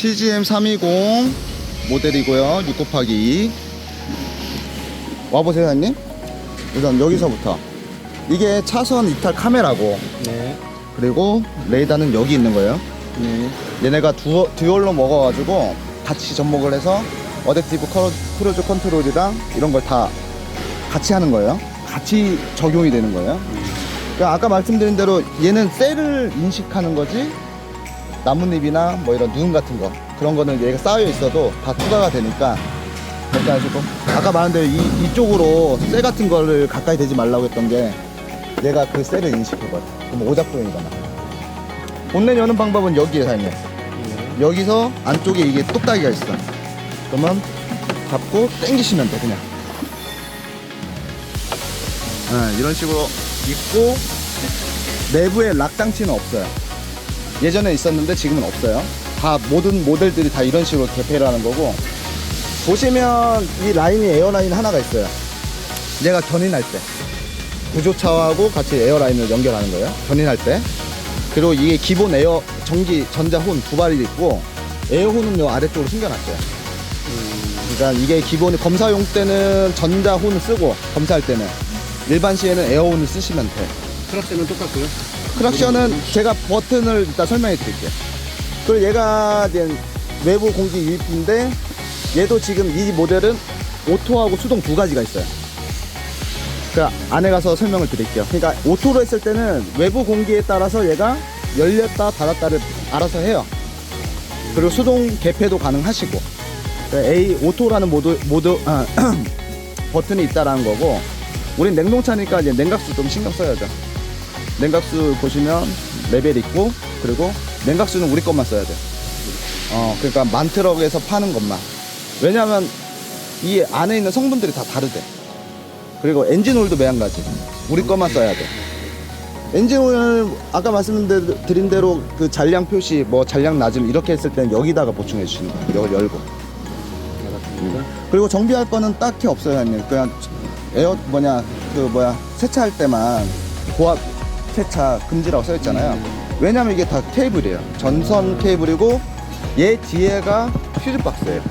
TGM 320 모델이고요. 6 곱하기 2. 와보세요, 사장님. 우선 여기서부터. 이게 차선 이탈 카메라고. 네. 그리고 레이더는 여기 있는 거예요. 네. 얘네가 듀얼로 먹어가지고 같이 접목을 해서 어댑티브 크루즈 컨트롤이랑 이런 걸 다 같이 하는 거예요. 같이 적용이 되는 거예요. 그러니까 아까 말씀드린 대로 얘는 셀을 인식하는 거지, 나뭇잎이나 뭐 이런 눈 같은 거 그런 거는 얘가 쌓여 있어도 다 투과가 되니까. 그렇게 하시고, 아까 말한 대로 이쪽으로 셀 같은 거를 가까이 대지 말라고 했던 게 얘가 그 셀을 인식해버려. 그럼 오작동이잖아. 본넷 여는 방법은 여기에 사용해. 여기서 안쪽에 이게 똑딱이가 있어. 그러면 잡고 당기시면 돼, 그냥. 이런 식으로 있고, 내부에 락 장치는 없어요. 예전에 있었는데 지금은 없어요. 다 모든 모델들이 다 이런 식으로 개폐를 하는 거고, 보시면 이 라인이 에어라인 하나가 있어요. 얘가 견인할 때 구조차하고 같이 에어라인을 연결하는 거예요. 견인할 때. 그리고 이게 기본 에어 전기 전자혼 두 발이 있고, 에어혼은 요 아래쪽으로 숨겨놨어요. 그러니까 이게 기본이 검사용 때는 전자혼을 쓰고, 검사할 때는 일반 시에는 에어혼을 쓰시면 돼. 크락션은 똑같고요. 크락션은 제가 버튼을 일단 설명해 드릴게요. 그리고 얘가 이제 외부 공기 유입인데, 얘도 지금 이 모델은 오토하고 수동 두 가지가 있어요. 그러니까 안에 가서 설명을 드릴게요. 그러니까 오토로 했을 때는 외부 공기에 따라서 얘가 열렸다 닫았다를 알아서 해요. 그리고 수동 개폐도 가능하시고, A 오토라는 버튼이 있다라는 거고, 우린 냉동차니까 이제 냉각수 좀 신경 써야죠. 냉각수 보시면 레벨 있고, 그리고 냉각수는 우리 것만 써야 돼. 그러니까 만트럭에서 파는 것만. 왜냐면 이 안에 있는 성분들이 다 다르대. 그리고 엔진 오일도 매한가지. 우리 것만 써야 돼. 엔진 오일 아까 말씀드린 대로 그 잔량 표시, 뭐 잔량 낮음 이렇게 했을 때는 여기다가 보충해 주시는 거예요. 이걸 열고. 그리고 정비할 거는 딱히 없어요, 형님. 그냥 세차할 때만 고압 세차 금지라고 써 있잖아요. 왜냐면 이게 다 케이블이에요. 전선 케이블이고, 얘 뒤에가 퓨즈 박스예요.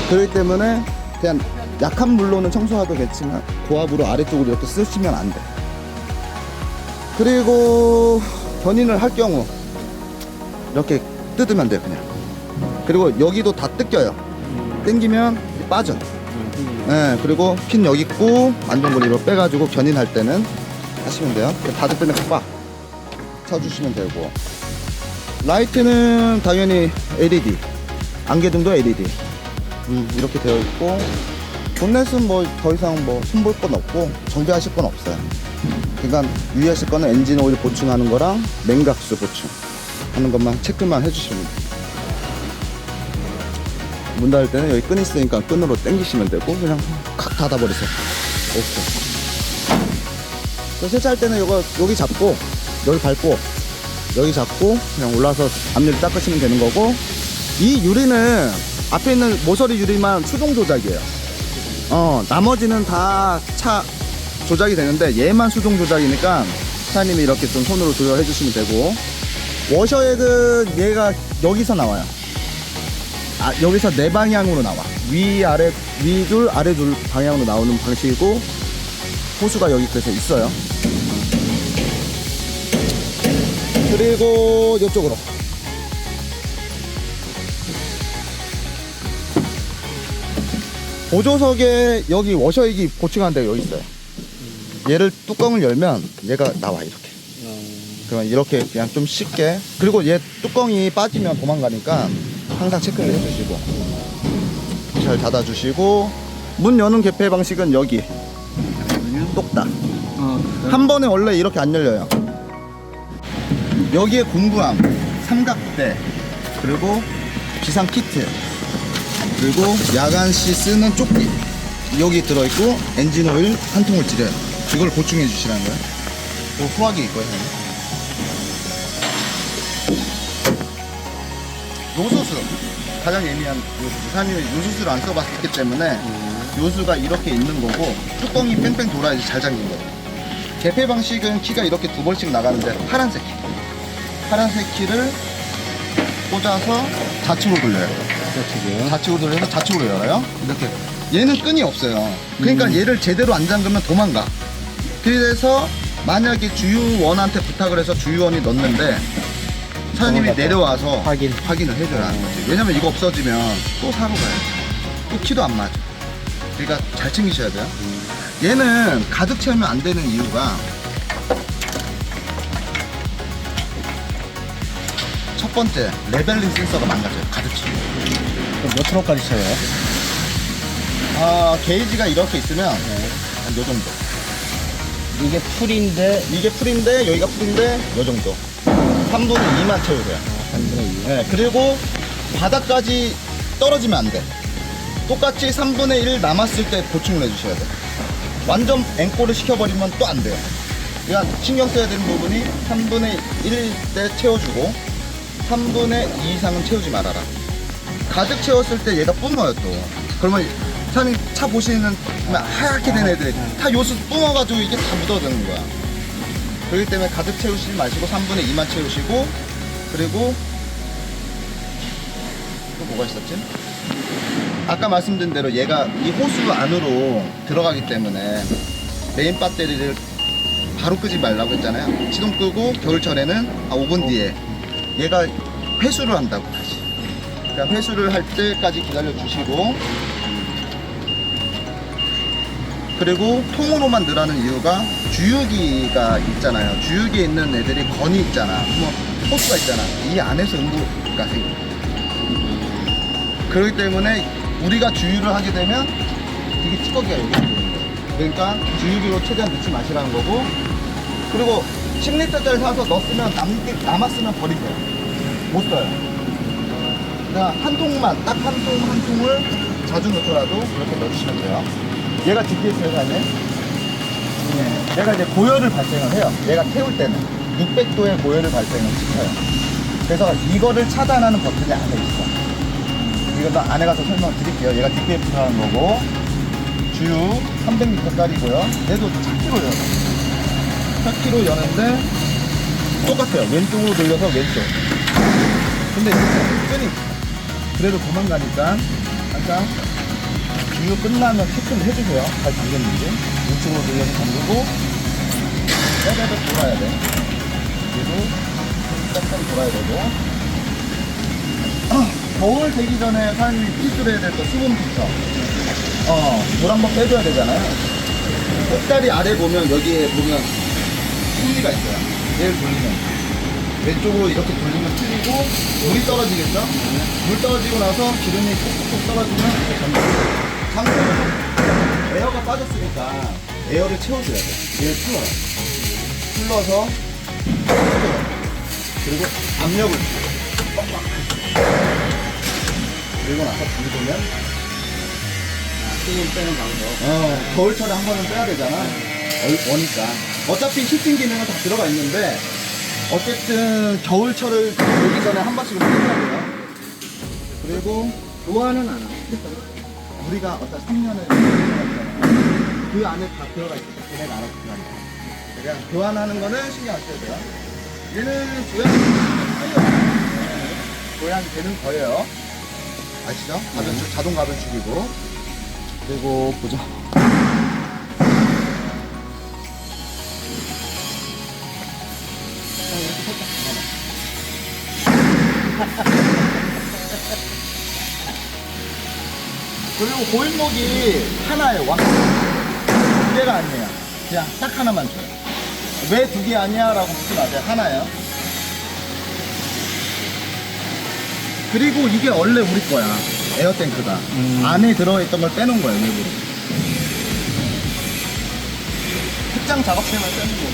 그렇기 때문에 그냥 약한 물로는 청소하도 괜찮지만 고압으로 아래쪽으로 이렇게 쓰시면 안 돼. 그리고 견인을 할 경우 이렇게 뜯으면 돼요, 그냥. 그리고 여기도 다 뜯겨요. 당기면 빠져. 네, 그리고 핀 여기 있고 안전고리로 빼가지고 견인할 때는 하시면 돼요. 닫을 때는 꽉 쳐주시면 되고, 라이트는 당연히 LED, 안개등도 LED. 이렇게 되어 있고, 본넷은 뭐 더 이상 뭐 손볼 건 없고 정비하실 건 없어요. 그러니까 유의하실 거는 엔진 오일 보충하는 거랑 냉각수 보충하는 것만 체크만 해주시면 돼요. 문 닫을 때는 여기 끈이 있으니까 끈으로 당기시면 되고, 그냥 칵 닫아버리세요. 오케이. 세차할 때는 이거 여기 잡고 여기 밟고 여기 잡고 그냥 올라서 앞유리 닦으시면 되는 거고, 이 유리는 앞에 있는 모서리 유리만 수동 조작이에요. 나머지는 다 차 조작이 되는데 얘만 수동 조작이니까 사장님이 이렇게 좀 손으로 조절해 주시면 되고, 워셔액은 얘가 여기서 나와요. 여기서 네 방향으로 나와. 위 둘 아래 둘 방향으로 나오는 방식이고, 호수가 여기 그래서 있어요. 그리고 이쪽으로 보조석에 여기 워셔액이 보충한 데가 여기 있어요. 얘를 뚜껑을 열면 얘가 나와, 이렇게. 그러면 이렇게 그냥 좀 쉽게. 그리고 얘 뚜껑이 빠지면 도망가니까 항상 체크를 해주시고 잘 닫아주시고, 문 여는 개폐 방식은 여기 똑딱. 한 번에 원래 이렇게 안 열려요. 여기에 공구함, 삼각대, 그리고 비상 키트, 그리고 야간 시 쓰는 조끼 여기 들어있고, 엔진 오일 한 통을 드려요. 이걸 보충해 주시라는 거예요. 또 후하게 있고요. 요소수 가장 예민한 요소수. 사장님이 요소수를 안 써봤기 때문에 요수가 이렇게 있는 거고, 뚜껑이 뺑뺑 돌아야지 잘 잠긴 거예요. 개폐 방식은 키가 이렇게 두 번씩 나가는데, 파란색 키, 파란색 키를 꽂아서 좌측으로 돌려요. 저쪽이요. 좌측으로 돌려서 좌측으로 열어요. 이렇게. 얘는 끈이 없어요. 그러니까 얘를 제대로 안 잠그면 도망가. 그래서 만약에 주유원한테 부탁을 해서 주유원이 넣는데 사장님이 내려와서 확인을 해줘라는 거지. 왜냐면 이거 없어지면 또 사러 가야지. 또 키도 안 맞아. 그러니까 잘 챙기셔야 돼요. 얘는 가득 채우면 안 되는 이유가 첫 번째 레벨링 센서가 망가져요. 가득 채우면. 그럼 몇 프로까지 채워요? 게이지가 이렇게 있으면 한 요 정도. 이게 풀인데 이게 풀인데 여기가 풀인데 요 정도. 3분의 2만 채우세요. 3분의 2. 네, 그리고 바닥까지 떨어지면 안 돼. 똑같이 3분의 1 남았을 때 보충을 해주셔야 돼. 완전 앵꼬를 시켜버리면 또 안 돼요. 그러니까 신경 써야 되는 부분이 3분의 1 때 채워주고 3분의 2 이상은 채우지 말아라. 가득 채웠을 때 얘가 뿜어요 또. 그러면 사장님 차 보시는 하얗게 된 애들 다 요수 뿜어가지고 이게 다 묻어드는 거야. 그렇기 때문에 가득 채우시지 마시고 3분의 2만 채우시고, 그리고 또 뭐가 있었지? 아까 말씀드린 대로 얘가 이 호수 안으로 들어가기 때문에 메인 배터리를 바로 끄지 말라고 했잖아요. 시동 끄고 겨울철에는 5분 뒤에 얘가 회수를 한다고 다시. 그러니까 회수를 할 때까지 기다려 주시고, 그리고 통으로만 넣으라는 이유가 주유기가 있잖아요. 주유기에 있는 애들이 건이 있잖아. 뭐 호스가 있잖아. 이 안에서 응고가 생겨. 그렇기 때문에 우리가 주유를 하게 되면 이게 찌꺼기가 여기 들어오는 거예요. 그러니까 주유기로 최대한 넣지 마시라는 거고, 그리고 10리터짜리 사서 넣었으면 남았으면 버리세요. 못 써요. 그러니까 한 통만, 딱 한 통을 자주 넣더라도 그렇게 넣어주시면 돼요. 얘가 DPS에서 하네. 얘가 이제 고열을 발생을 해요. 얘가 태울 때는 600도의 고열을 발생을 시켜요. 그래서 이거를 차단하는 버튼이 안에 있어. 이거 안에 가서 설명 드릴게요. 얘가 DPS로 하는 거고, 주유 300m짜리고요. 얘도 4kg 열어요. 4kg 여는데 똑같아요. 왼쪽으로 돌려서 왼쪽. 근데 끈이 그래도 도망가니까 항상 주유 끝나면 체크를 해주세요. 잘 잠겼는지. 우측으로 돌려서 잠그고 빼빼빼 돌아야 돼. 그리고 짝짝이 돌아야 되고. 겨울 되기 전에 사장님이 필수로 해야 될 거 수분 필터. 물 한번 빼줘야 되잖아요. 꼭다리 아래 보면 여기에 보면 풍리가 있어요. 얘를 돌리면 왼쪽으로 이렇게 돌리면 틀리고 물이 떨어지겠죠? 물 떨어지고 나서 기름이 톡톡톡 떨어지면 이렇게 잠그면 에어가 빠졌으니까 에어를 채워줘야 돼. 얘를 풀어요. 풀러서 그리고 압력을 빡빡. 그리고 나서 잠그면 힘 빼는 방법. 겨울철에 한 번은 빼야 되잖아. 오니까. 어차피 히팅 기능은 다 들어가 있는데 어쨌든 겨울철을 오기 전에 한 번씩은 빼야 돼요. 그리고 교환은 안 하고. 우리가 어떤 3년을 그 안에 다 들어가 있기 때문에 알아서 들어가니까. 그냥 교환하는 거는 신경 안 써야 돼요. 얘는 조향이 되는 거예요. 아시죠? 가변축, 자동 가변축이고. 그리고 보자. 그리고 고인목이 하나예요. 두 개가 아니에요. 그냥 딱 하나만 줘요. 왜 두 개 아니야? 라고 묻지 마세요. 하나예요. 그리고 이게 원래 우리 거야. 에어탱크가. 안에 들어있던 걸 빼놓은 거예요. 일부러. 특장 작업 때만 빼는 거고.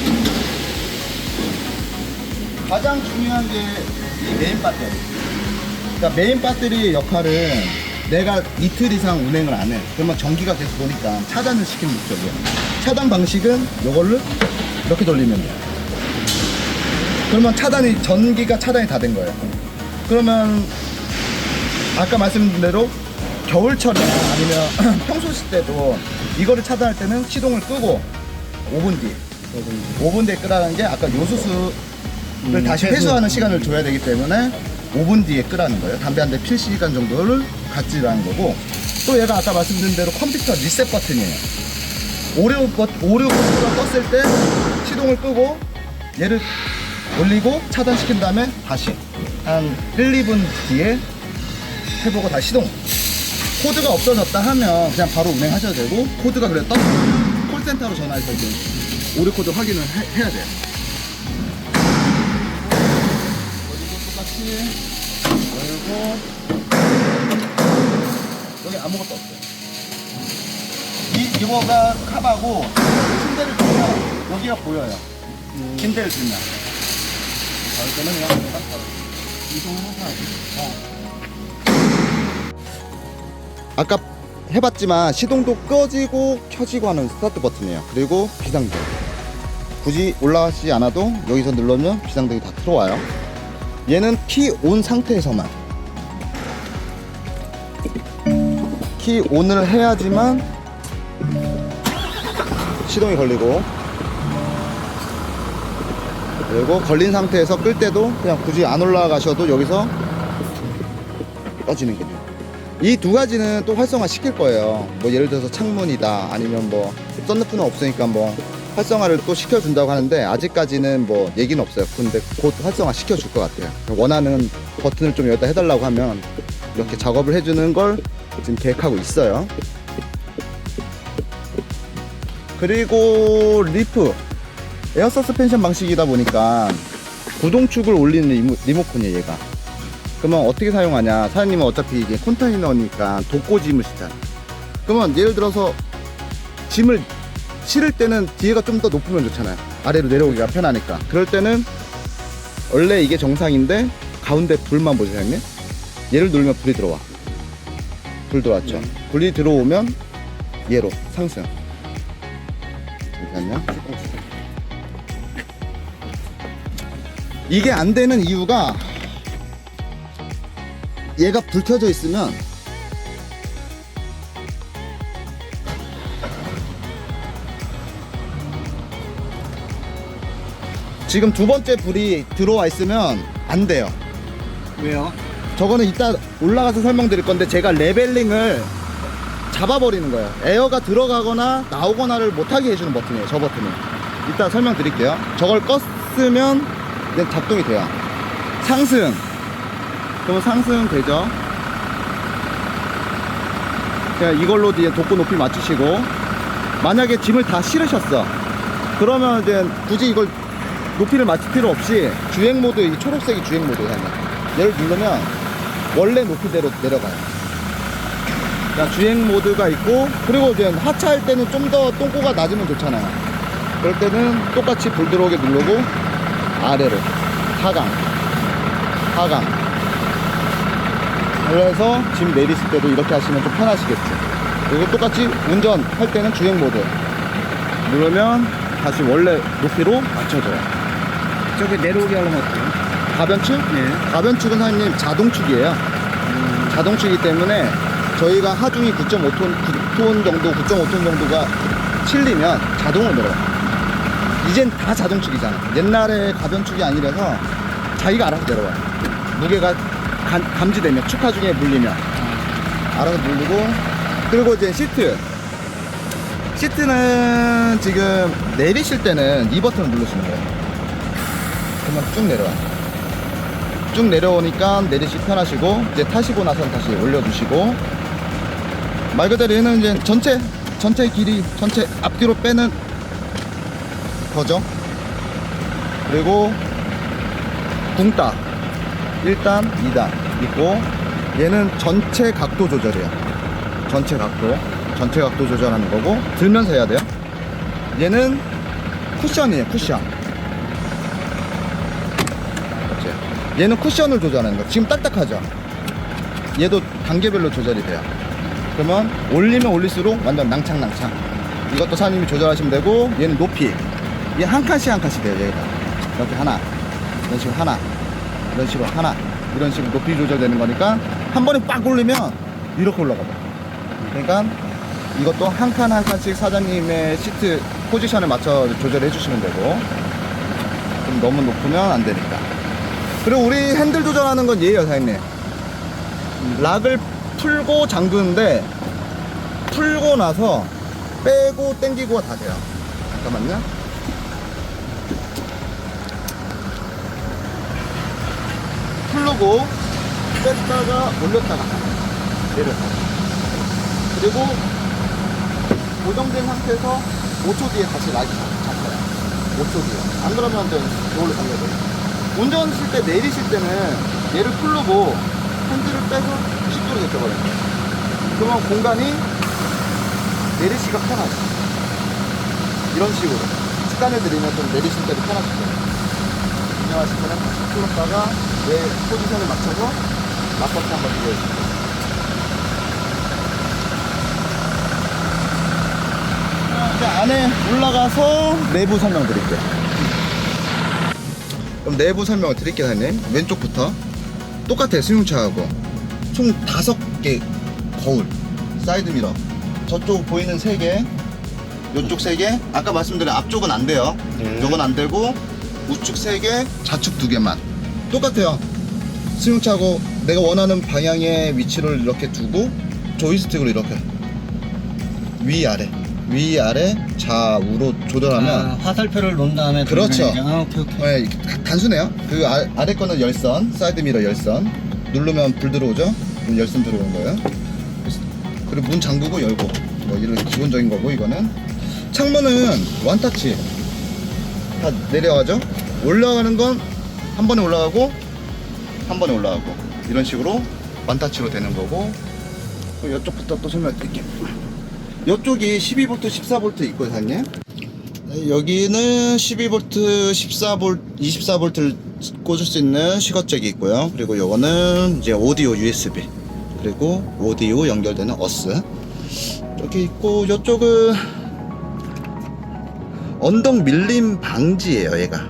가장 중요한 게 이 메인 배터리. 그러니까 메인 배터리의 역할은 내가 이틀 이상 운행을 안 해. 그러면 전기가 계속 도니까 차단을 시키는 목적이야. 차단 방식은 이걸로 이렇게 돌리면 돼. 그러면 전기가 차단이 다 된 거예요. 그러면 아까 말씀드린 대로 겨울철이나 아니면 평소 때도 이거를 차단할 때는 시동을 끄고 5분 뒤에 끄라는 게 아까 요수수를 다시 회수하는 시간을 줘야 되기 때문에 5분 뒤에 끄라는 거예요. 담배 한 대 필 시간 정도를 갖지라는 거고, 또 얘가 아까 말씀드린 대로 컴퓨터 리셋 버튼이에요. 오류 버튼을 떴을 때 시동을 끄고 얘를 올리고 차단시킨 다음에 다시 한 1, 2분 뒤에 해보고 다시 시동. 코드가 없어졌다 하면 그냥 바로 운행하셔도 되고, 코드가 그래 떴으면 콜센터로 전화해서 이제 오류 코드 확인을 해야 돼요. 그리고 똑같이 열고, 여기 아무것도 없어요. 이거가 컵하고 침대를 들면 여기가 보여요. 침대를 들면. 그럴 때는 그냥 딱 이동해서 아까 해봤지만 시동도 꺼지고 켜지고 하는 스타트 버튼이에요. 그리고 비상등. 굳이 올라가지 않아도 여기서 누르면 비상등이 다 들어와요. 얘는 키 온 상태에서만. 키 온을 해야지만 시동이 걸리고, 그리고 걸린 상태에서 끌 때도 그냥 굳이 안 올라가셔도 여기서 꺼지는 기능. 이 두 가지는 또 활성화 시킬 거예요. 뭐 예를 들어서 창문이다, 아니면 뭐 썬루프는 없으니까 뭐 활성화를 또 시켜준다고 하는데, 아직까지는 뭐 얘기는 없어요. 근데 곧 활성화 시켜줄 것 같아요. 원하는 버튼을 좀 여기다 해달라고 하면 이렇게 작업을 해주는 걸 지금 계획하고 있어요. 그리고 리프 에어 서스펜션 방식이다 보니까 구동축을 올리는 리모컨이에요, 얘가. 그러면 어떻게 사용하냐? 사장님은 어차피 이게 컨테이너니까 독고짐을 시잖아. 그러면 예를 들어서 짐을 실을 때는 뒤에가 좀 더 높으면 좋잖아요. 아래로 내려오기가 편하니까. 그럴 때는 원래 이게 정상인데 가운데 불만 보세요, 사장님. 얘를 누르면 불이 들어와. 불 들어왔죠. 불이 들어오면 얘로 상승. 잠깐만요. 이게 안 되는 이유가, 얘가 불 켜져 있으면 지금 두 번째 불이 들어와 있으면 안 돼요. 왜요? 저거는 이따 올라가서 설명드릴 건데, 제가 레벨링을 잡아버리는 거예요. 에어가 들어가거나 나오거나를 못하게 해주는 버튼이에요, 저 버튼이. 이따 설명드릴게요. 저걸 껐으면 이제 작동이 돼요. 상승. 그러면 상승 되죠. 그냥 이걸로 이제 독고 높이 맞추시고, 만약에 짐을 다 실으셨어. 그러면 이제 굳이 이걸 높이를 맞출 필요 없이 주행 모드, 이 초록색이 주행 모드예요. 얘를 누르면 원래 높이대로 내려가요. 그러니까 주행 모드가 있고, 그리고 이제 하차할 때는 좀 더 똥꼬가 낮으면 좋잖아요. 그럴 때는 똑같이 불 들어오게 누르고 아래로 하강, 하강. 그래서 짐 내리실 때도 이렇게 하시면 좀 편하시겠죠. 그리고 똑같이 운전할 때는 주행 모드 누르면 다시 원래 높이로 맞춰줘요. 저기 내려오게 하려면 어때요? 가변축? 네. 가변축은 사장님 자동축이에요. 자동축이기 때문에 저희가 하중이 9.5톤 정도, 9.5톤 정도가 실리면 자동으로 내려와요. 이젠 다 자동축이잖아. 옛날에 가변축이 아니라서 자기가 알아서 내려와요. 무게가 감지되면, 축하 중에 물리면 알아서 물리고. 그리고 이제 시트는 지금 내리실 때는 이 버튼을 누르시는 거예요. 그러면 쭉 내려와요. 쭉 내려오니까 내리시 편하시고, 이제 타시고 나서는 다시 올려주시고, 말 그대로 얘는 이제 전체 길이, 전체 앞뒤로 빼는 거죠. 그리고 붕따 1단, 2단 있고, 얘는 전체 각도 조절이에요. 전체 각도 조절하는 거고, 들면서 해야 돼요. 얘는 쿠션이에요, 쿠션. 그렇지. 얘는 쿠션을 조절하는 거. 지금 딱딱하죠? 얘도 단계별로 조절이 돼요. 그러면 올리면 올릴수록 완전 낭창낭창. 이것도 사장님이 조절하시면 되고, 얘는 높이. 얘 한 칸씩 한 칸씩 돼요, 얘가. 이렇게 하나, 이런 식으로 하나, 이런 식으로 하나, 이런 식으로 높이 조절되는 거니까 한 번에 빡 올리면 이렇게 올라가요. 그러니까 이것도 한 칸 한 칸씩 사장님의 시트 포지션에 맞춰 조절해 주시면 되고, 좀 너무 높으면 안 되니까. 그리고 우리 핸들 조절하는 건 얘예요, 사장님. 락을 풀고 잠그는데 풀고 나서 빼고 당기고가 다 돼요. 잠깐만요. 풀고 뺐다가 올렸다가 내렸다가, 그리고 고정된 상태에서 5초 뒤에 다시 락이 잡혀요. 5초 뒤에. 안 그러면 이걸로 당겨야 돼요. 운전하실 때 내리실 때는 얘를 풀고 핸들을 빼서 90도로 제껴버려요. 그러면 공간이 내리시기가 편하죠. 이런 식으로 습관을 들이면 좀 내리실 때도 편하실 거예요. 운전하실 때는 다시 풀었다가 내 포지션에 맞춰서 락버튼 한번 눌러주세요. 이제 안에 올라가서 내부 설명 드릴게요. 그럼 내부 설명을 드릴게요, 사장님. 왼쪽부터 똑같아요. 승용차하고 총 5개 거울, 사이드미러, 저쪽 보이는 3개, 이쪽 3개. 아까 말씀드린 앞쪽은 안 돼요. 이건 안 되고 우측 3개, 좌측 2개만. 똑같아요. 승용차하고 내가 원하는 방향의 위치를 이렇게 두고 조이스틱으로 이렇게 위아래 좌우로 조절하면, 화살표를 놓은 다음에 그렇죠. 오케이. 네, 단순해요. 그 아래 거는 열선, 사이드미러 열선 누르면 불 들어오죠. 그럼 열선 들어오는 거예요. 그리고 문 잠그고 열고, 뭐 이런 기본적인 거고. 이거는 창문은 원터치 다 내려가죠. 올라가는 건 한 번에 올라가고 한 번에 올라가고, 이런 식으로 원터치로 되는 거고. 그럼 이쪽부터 또 설명드릴게요. 이쪽이 12V, 14V 있고요, 사장님. 여기는 12V, 14V, 24V를 꽂을 수 있는 시거잭이 있고요. 그리고 요거는 이제 오디오 USB, 그리고 오디오 연결되는 어스 이렇게 있고, 이쪽은 언덕 밀림 방지예요. 얘가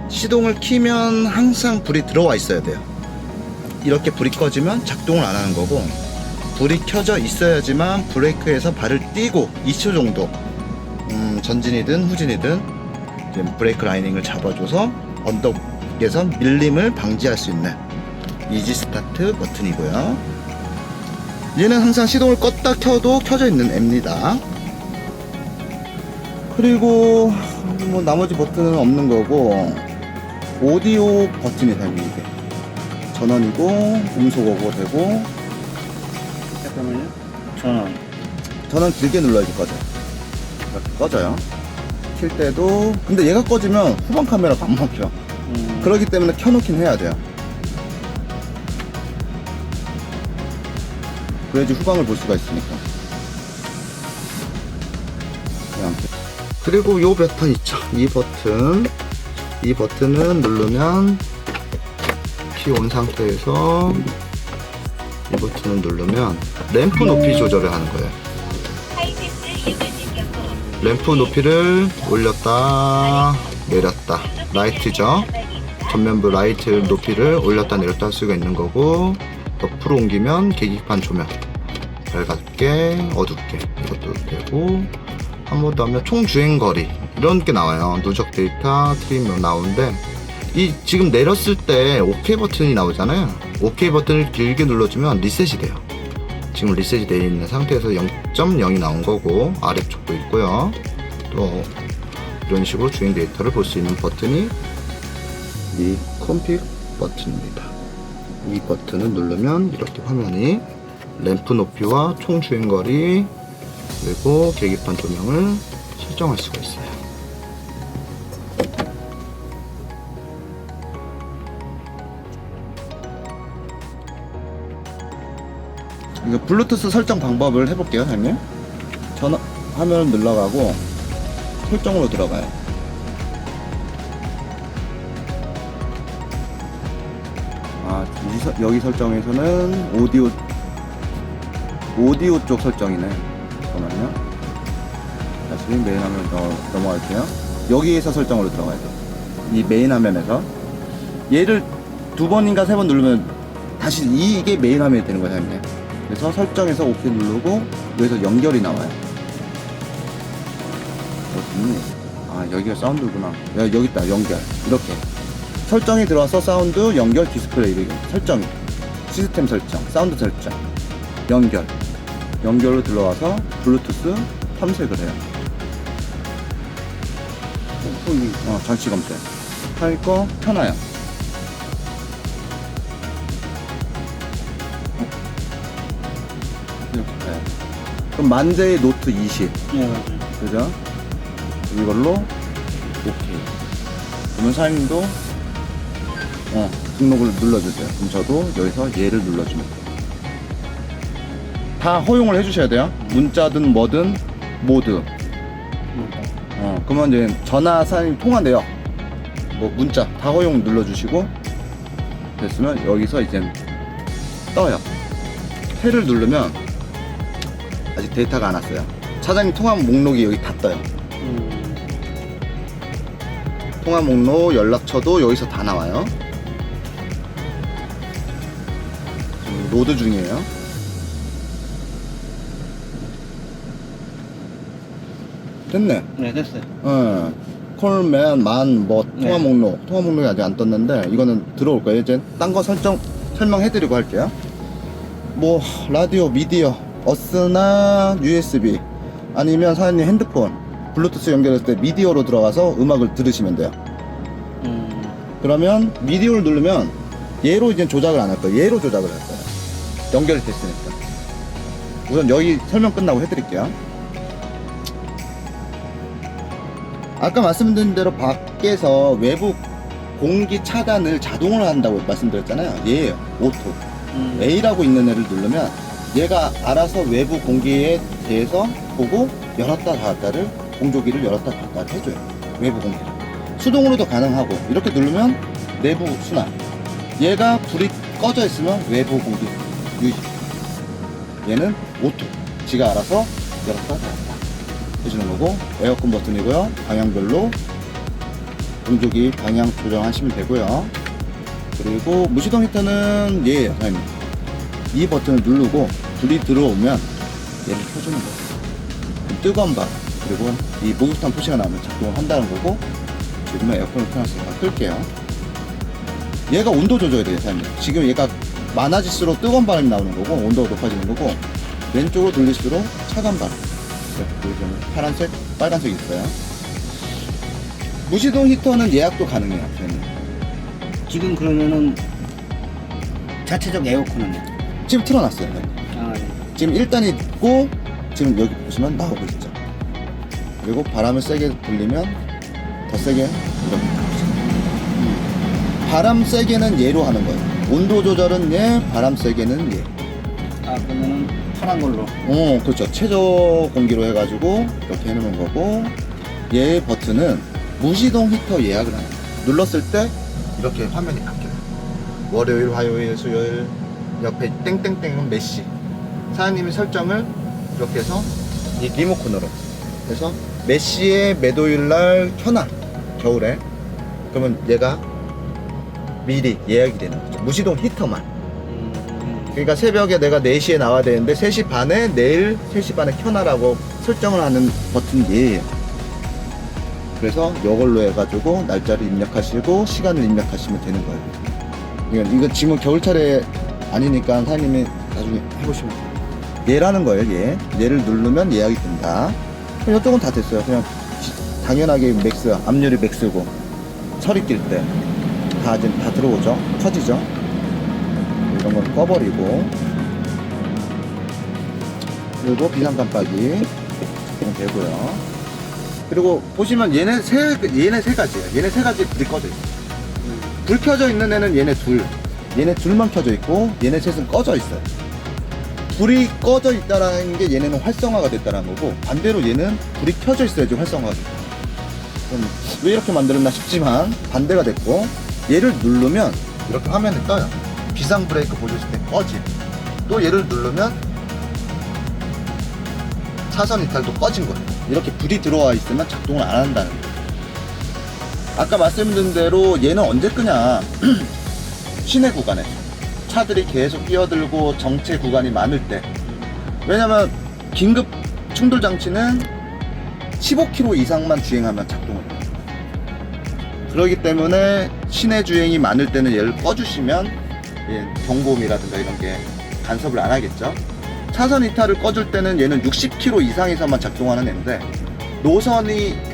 시동을 키면 항상 불이 들어와 있어야 돼요. 이렇게 불이 꺼지면 작동을 안 하는 거고, 불이 켜져 있어야지만 브레이크에서 발을 띄고 2초 정도 전진이든 후진이든 이제 브레이크 라이닝을 잡아줘서 언덕에서 밀림을 방지할 수 있는 이지 스타트 버튼이고요. 얘는 항상 시동을 껐다 켜도 켜져 있는 앱니다. 그리고 뭐 나머지 버튼은 없는 거고, 오디오 버튼이 달려. 이게 전원이고 음소거고 되고. 잠깐만요. 전원 길게 눌러야지 꺼져요. 이렇게 꺼져요. 킬 때도. 근데 얘가 꺼지면 후방 카메라가 안 먹혀. 그렇기 때문에 켜놓긴 해야 돼요. 그래야지 후방을 볼 수가 있으니까. 그리고 요 버튼 있죠. 이 버튼은 누르면 키 온 상태에서 이 버튼을 누르면 램프 높이 조절을 하는 거예요. 램프 높이를 올렸다 내렸다, 라이트죠. 전면부 라이트 높이를 올렸다 내렸다 할 수가 있는 거고, 옆으로 옮기면 계기판 조명 밝게 어둡게 이것도 되고, 한 번 더 하면 총 주행거리 이런 게 나와요. 누적 데이터 트림 나오는데, 이 지금 내렸을 때 OK 버튼이 나오잖아요. OK 버튼을 길게 눌러주면 리셋이 돼요. 지금 리셋이 되어 있는 상태에서 0.0이 나온 거고, 아래쪽도 있고요. 또 이런 식으로 주행 데이터를 볼 수 있는 버튼이 이 컴픽 버튼입니다. 이 버튼을 누르면 이렇게 화면이 램프 높이와 총 주행거리 그리고 계기판 조명을 설정할 수가 있어요. 이거 블루투스 설정 방법을 해볼게요, 사장님. 화면 눌러가고 설정으로 들어가요. 여기 설정에서는 오디오 쪽 설정이네. 잠깐만요. 다시 메인 화면 넘어갈게요. 여기에서 설정으로 들어가야 돼요. 이 메인 화면에서 얘를 2번인가 3번 누르면 다시 이게 메인 화면이 되는 거예요, 사장님. 그래서 설정에서 OK 누르고 여기서 연결이 나와요. 여기가 사운드구나. 여기 있다, 연결. 이렇게 설정이 들어와서 사운드 연결 디스플레이 설정, 시스템 설정, 사운드 설정, 연결로 들어와서 블루투스 탐색을 해요. 장치 검색 하니까 편해요. 이렇게 돼요. 그럼 만재의 노트 20 네, 맞아요. 그죠? 이걸로 오케이. 그러면 사장님도 등록을 눌러주세요. 그럼 저도 여기서 얘를 눌러주면 돼요. 다 허용을 해주셔야 돼요. 문자든 뭐든 모두. 그러면 이제 전화 사장님 통화 내역, 뭐 문자 다 허용 눌러주시고 됐으면 여기서 이제 떠요. 해를 누르면 아직 데이터가 안 왔어요. 사장님 통화 목록이 여기 다 떠요. 통화 목록, 연락처도 여기서 다 나와요. 지금 로드 중이에요. 됐네. 네, 됐어요. 콜맨, 통화 네. 목록. 통화 목록이 아직 안 떴는데, 이거는 들어올 거예요. 이제 딴 거 설명해드리고 할게요. 뭐, 라디오, 미디어, 어스나 USB, 아니면 사장님 핸드폰, 블루투스 연결했을 때 미디어로 들어가서 음악을 들으시면 돼요. 그러면 미디어를 누르면 얘로 이제 조작을 안 할 거예요. 얘로 조작을 할 거예요. 연결이 됐으니까. 우선 여기 설명 끝나고 해드릴게요. 아까 말씀드린 대로 밖에서 외부 공기 차단을 자동으로 한다고 말씀드렸잖아요. 얘예요. 오토. A라고 있는 애를 누르면 얘가 알아서 외부 공기에 대해서 보고 열었다 닫았다를, 공조기를 열었다 닫았다 해줘요. 외부 공기를. 수동으로도 가능하고, 이렇게 누르면 내부 순환. 얘가 불이 꺼져 있으면 외부 공기 유지. 얘는 오토. 지가 알아서 열었다 닫았다 해주는 거고, 에어컨 버튼이고요. 방향별로 공조기 방향 조정하시면 되고요. 그리고 무시동 히터는 얘예요, 사장님. 이 버튼을 누르고 불이 들어오면 얘를 켜주는 거예요. 뜨거운 밥, 그리고 이 목욕탕 표시가 나오면 작동을 한다는 거고, 지금은 에어컨을 켜놨으니까 끌게요. 얘가 온도 조절이 돼요, 사장님. 지금 얘가 많아질수록 뜨거운 바람이 나오는 거고, 온도가 높아지는 거고, 왼쪽으로 돌릴수록 차가운 바람. 보이시면 파란색, 빨간색이 있어요. 무시동 히터는 예약도 가능해요, 사장님. 지금 그러면은 자체적 에어컨은요? 지금 틀어놨어요, 사장님. 아, 예. 지금 1단이 있고, 지금 여기 보시면 나오고 있죠. 그리고 바람을 세게 돌리면 더 세게 이렇게 바람 세게는 얘로 하는 거예요. 온도 조절은 얘, 바람 세게는 얘. 아, 그러면은 파란 걸로. 그렇죠. 최저 공기로 해가지고 이렇게 해놓는 거고, 얘 버튼은 무시동 히터 예약을 하는 거예요. 눌렀을 때 이렇게 화면이 바뀌어요. 월요일, 화요일, 수요일, 옆에 땡땡땡은 몇 시. 사장님이 설정을 이렇게 해서 이 리모컨으로 해서 몇 시에 매도일 날 켜놔, 겨울에. 그러면 얘가 미리 예약이 되는 거죠. 무시동 히터만. 그러니까 새벽에 내가 4시에 나와야 되는데 3시 반에 내일 3시 반에 켜놔라고 설정을 하는 버튼이 얘예요. 그래서 이걸로 해가지고 날짜를 입력하시고 시간을 입력하시면 되는 거예요. 이거 지금 겨울철에 아니니까 사장님이 나중에 해보시면 돼요. 얘라는 거예요. 얘를 누르면 예약이 된다. 그럼 이쪽은 다 됐어요. 그냥 당연하게 맥스, 압률이 맥스고 서리 낄 때 다 들어오죠. 커지죠. 이런 건 꺼버리고, 그리고 비상 깜빡이 되고요. 그리고 보시면 얘네 세 가지예요. 얘네 세 가지 불이 꺼져 있어요. 불 켜져 있는 애는 얘네 둘만 켜져 있고, 얘네 셋은 꺼져 있어요. 불이 꺼져 있다라는 게 얘네는 활성화가 됐다는 거고, 반대로 얘는 불이 켜져 있어야지 활성화가 됐다. 그럼 왜 이렇게 만들었나 싶지만 반대가 됐고, 얘를 누르면 이렇게 화면에 떠요. 비상 브레이크 보셨을 때 꺼짐. 또 얘를 누르면 차선 이탈도 꺼진 거예요. 이렇게 불이 들어와 있으면 작동을 안 한다는 거예요. 아까 말씀드린 대로 얘는 언제 끄냐? 시내 구간에 차들이 계속 끼어들고 정체 구간이 많을 때. 왜냐면 긴급 충돌 장치는 15km 이상만 주행하면 작동을 해요. 그렇기 때문에 시내 주행이 많을 때는 얘를 꺼주시면 경고음이라든가 이런 게 간섭을 안 하겠죠. 차선 이탈을 꺼줄 때는 얘는 60km 이상에서만 작동하는 애인데,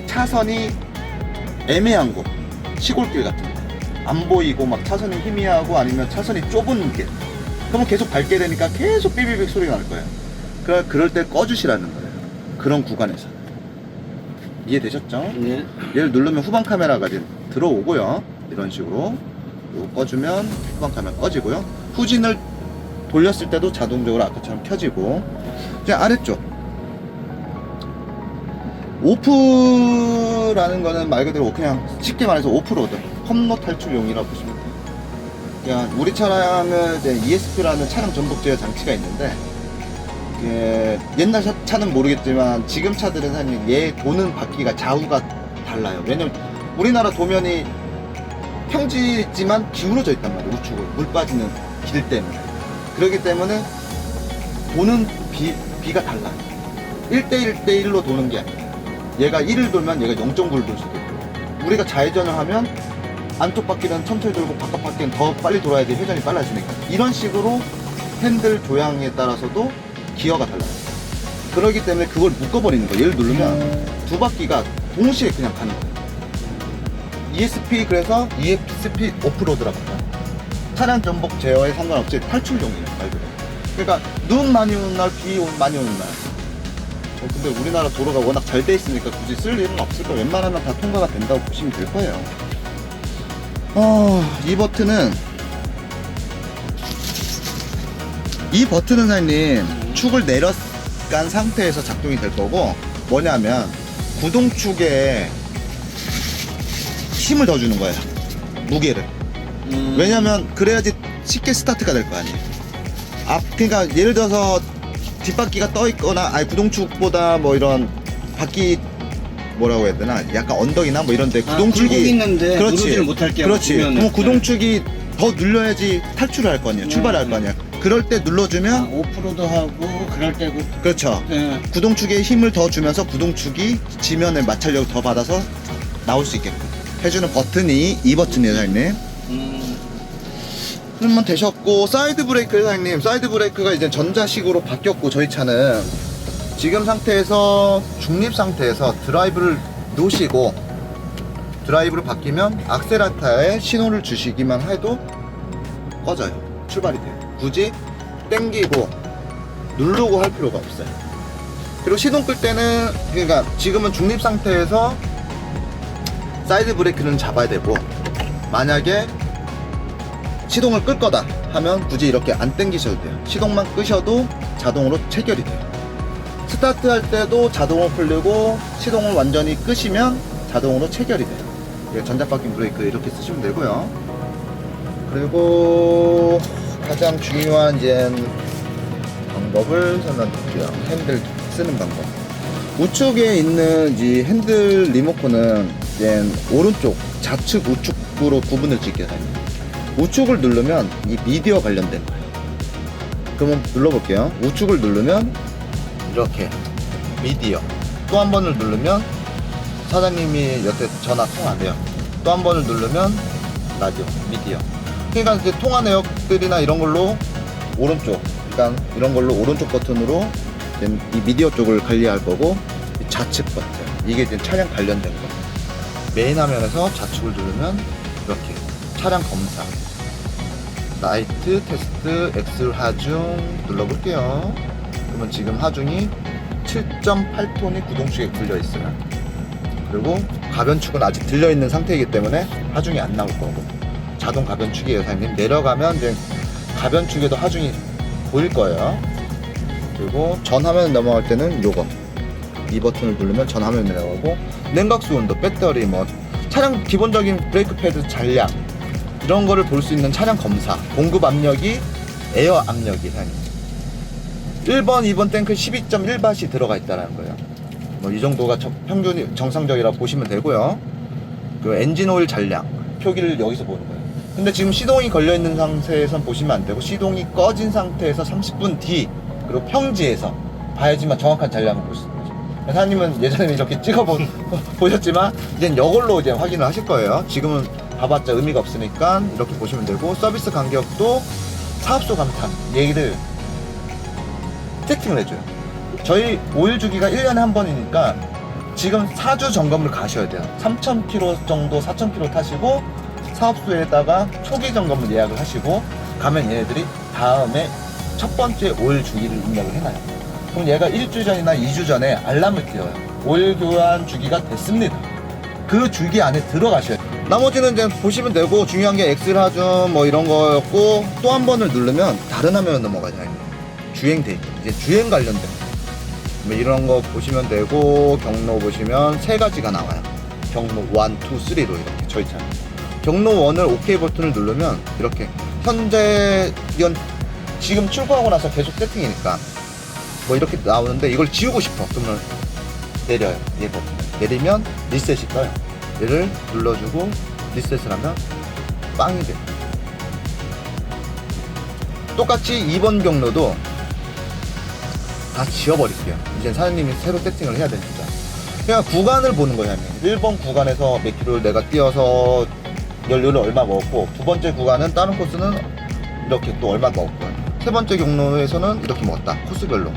차선이 애매한 곳, 시골길 같은 거 안 보이고 막 차선이 희미하고 아니면 차선이 좁은 길, 그러면 계속 밟게 되니까 계속 삐비빅 소리가 날 거예요. 그럴 때 꺼주시라는 거예요. 그런 구간에서. 이해되셨죠? 네. 얘를 누르면 후방 카메라가 이제 들어오고요. 이런 식으로 이거 꺼주면 후방 카메라 꺼지고요. 후진을 돌렸을 때도 자동적으로 아까처럼 켜지고. 이제 아래쪽 오프라는 거는 말 그대로 그냥 쉽게 말해서 오프로드, 험로 탈출용이라고 보시면 돼요. 그냥 우리 차량은 이제 ESP라는 차량 전복 제어 장치가 있는데, 옛날 차는 모르겠지만 지금 차들은 사실 얘 도는 바퀴가 좌우가 달라요. 왜냐면 우리나라 도면이 평지지만 기울어져 있단 말이에요. 우측으로 물 빠지는 길 때문에. 그렇기 때문에 도는 비가 달라요. 1대1대1로 도는 게 아니에요. 얘가 1을 돌면 얘가 0.9를 돌 수도 있고, 우리가 좌회전을 하면 안쪽 바퀴는 천천히 돌고 바깥 바퀴는 더 빨리 돌아야 돼. 회전이 빨라지니까. 이런 식으로 핸들 조향에 따라서도 기어가 달라요. 그렇기 때문에 그걸 묶어버리는 거예요. 얘를 누르면 두 바퀴가 동시에 그냥 가는 거예요. ESP, 그래서 ESP 오프로드라고 해요. 차량 전복 제어에 상관없이 탈출용이에요, 말 그대로. 그러니까 눈 많이 오는 날, 비 많이 오는 날. 근데 우리나라 도로가 워낙 잘 돼 있으니까 굳이 쓸 일은 없을 거예요. 웬만하면 다 통과가 된다고 보시면 될 거예요. 이 버튼은 사장님 축을 내려간 상태에서 작동이 될 거고, 뭐냐면 구동축에 힘을 더 주는 거예요. 무게를. 왜냐면 그래야지 쉽게 스타트가 될 거 아니에요. 그러니까 예를 들어서 뒷바퀴가 떠 있거나, 아니 구동축보다 뭐 이런 바퀴 뭐라고 해야 되나, 약간 언덕이나 뭐 이런데 구동축이 굴곡이 있는데 그렇지, 누르지를 못할게. 그렇지. 그럼 구동축이 더 눌려야지 탈출을 할 거 아니에요. 출발을 할 거 아니에요. 그럴 때 눌러주면 오프로드하고 그럴 때 그렇죠. 네. 구동축에 힘을 더 주면서 구동축이 지면에 마찰력을 더 받아서 나올 수 있게끔 해주는 버튼이 이 버튼이에요, 사장님. 그러면 되셨고, 사이드 브레이크 사장님, 사이드 브레이크가 이제 전자식으로 바뀌었고, 저희 차는 지금 상태에서 중립 상태에서 드라이브를 놓으시고 드라이브를 바뀌면 악셀레터에 신호를 주시기만 해도 꺼져요. 출발이 돼요. 굳이 땡기고 누르고 할 필요가 없어요. 그리고 시동 끌 때는, 그러니까 지금은 중립 상태에서 사이드 브레이크는 잡아야 되고, 만약에 시동을 끌 거다 하면 굳이 이렇게 안 당기셔도 돼요. 시동만 끄셔도 자동으로 체결이 돼요. 스타트 할 때도 자동으로 풀리고, 시동을 완전히 끄시면 자동으로 체결이 돼요. 전자바퀴 브레이크 이렇게 쓰시면 되고요. 그리고 가장 중요한 이제 방법을 설명드릴게요. 핸들 쓰는 방법. 우측에 있는 이 핸들 리모컨은 이제 오른쪽, 좌측, 우측으로 구분을 짓게 됩니다. 우측을 누르면 이 미디어 관련된 거예요. 그러면 눌러볼게요. 우측을 누르면 이렇게 미디어. 또 한 번을 누르면 사장님이 여태 전화 통화돼요. 또 한 번을 누르면 라디오, 미디어. 그러니까 이제 통화 내역들이나 이런 걸로 오른쪽, 그러니까 이런 걸로 오른쪽 버튼으로 이 미디어 쪽을 관리할 거고, 좌측 버튼, 이게 이제 차량 관련된 거. 메인 화면에서 좌측을 누르면 이렇게 차량 검사, 라이트 테스트, 엑셀 하중 눌러볼게요. 그러면 지금 하중이 7.8톤이 구동축에 굴려 있어요. 그리고 가변축은 아직 들려 있는 상태이기 때문에 하중이 안 나올 거고, 자동 가변축이에요, 사장님. 내려가면 이제 가변축에도 하중이 보일 거예요. 그리고 전 화면 넘어갈 때는 요거 이 버튼을 누르면 전 화면 내려가고, 냉각수 온도, 배터리, 뭐 차량 기본적인 브레이크 패드 잔량, 이런 거를 볼 수 있는 차량 검사, 공급 압력이, 에어 압력이 사장님 1번, 2번 탱크 12.1밭이 들어가 있다는 거예요. 뭐 이 정도가 평균이 정상적이라 보시면 되고요. 그 엔진 오일 잔량 표기를 여기서 보는 거예요. 근데 지금 시동이 걸려 있는 상태에선 보시면 안 되고, 시동이 꺼진 상태에서 30분 뒤, 그리고 평지에서 봐야지만 정확한 잔량을 볼 수 있는 거죠. 사장님은 예전에 이렇게 보셨지만 이제 이걸로 이제 확인을 하실 거예요. 지금은 봐봤자 의미가 없으니까 이렇게 보시면 되고, 서비스 간격도 사업소 감탄 얘를 세팅을 해줘요. 저희 오일 주기가 1년에 한 번이니까 지금 4주 점검을 가셔야 돼요. 3,000km 정도 4,000km 타시고 사업소에다가 초기 점검을 예약을 하시고 가면 얘네들이 다음에 첫 번째 오일 주기를 입력을 해놔요. 그럼 얘가 1주 전이나 2주 전에 알람을 띄워요. 오일 교환 주기가 됐습니다. 그 주기 안에 들어가셔야 돼요. 나머지는 이제 보시면 되고, 중요한 게 엑셀하줌 뭐 이런 거였고, 또 한 번을 누르면 다른 화면으로 넘어가죠. 주행 데이터, 이제 주행 관련된 뭐 이런 거 보시면 되고, 경로 보시면 세 가지가 나와요. 경로 1, 2, 3로 이렇게 저 있잖아요. 경로 1을 OK 버튼을 누르면 이렇게 현재 이건 지금 출고하고 나서 계속 세팅이니까 뭐 이렇게 나오는데, 이걸 지우고 싶어 그러면 내려요. 얘 버튼 내리면 리셋이 떠요. 얘를 눌러주고 리셋을 하면 빵이 돼요. 똑같이 2번 경로도 다 지워버릴게요. 이제 사장님이 새로 세팅을 해야 되니까. 그냥 구간을 보는 거예요. 1번 구간에서 몇 킬로를 내가 뛰어서 연료를 얼마 먹었고, 두 번째 구간은 다른 코스는 이렇게 또 얼마 먹었고, 세 번째 경로에서는 이렇게 먹었다. 코스별로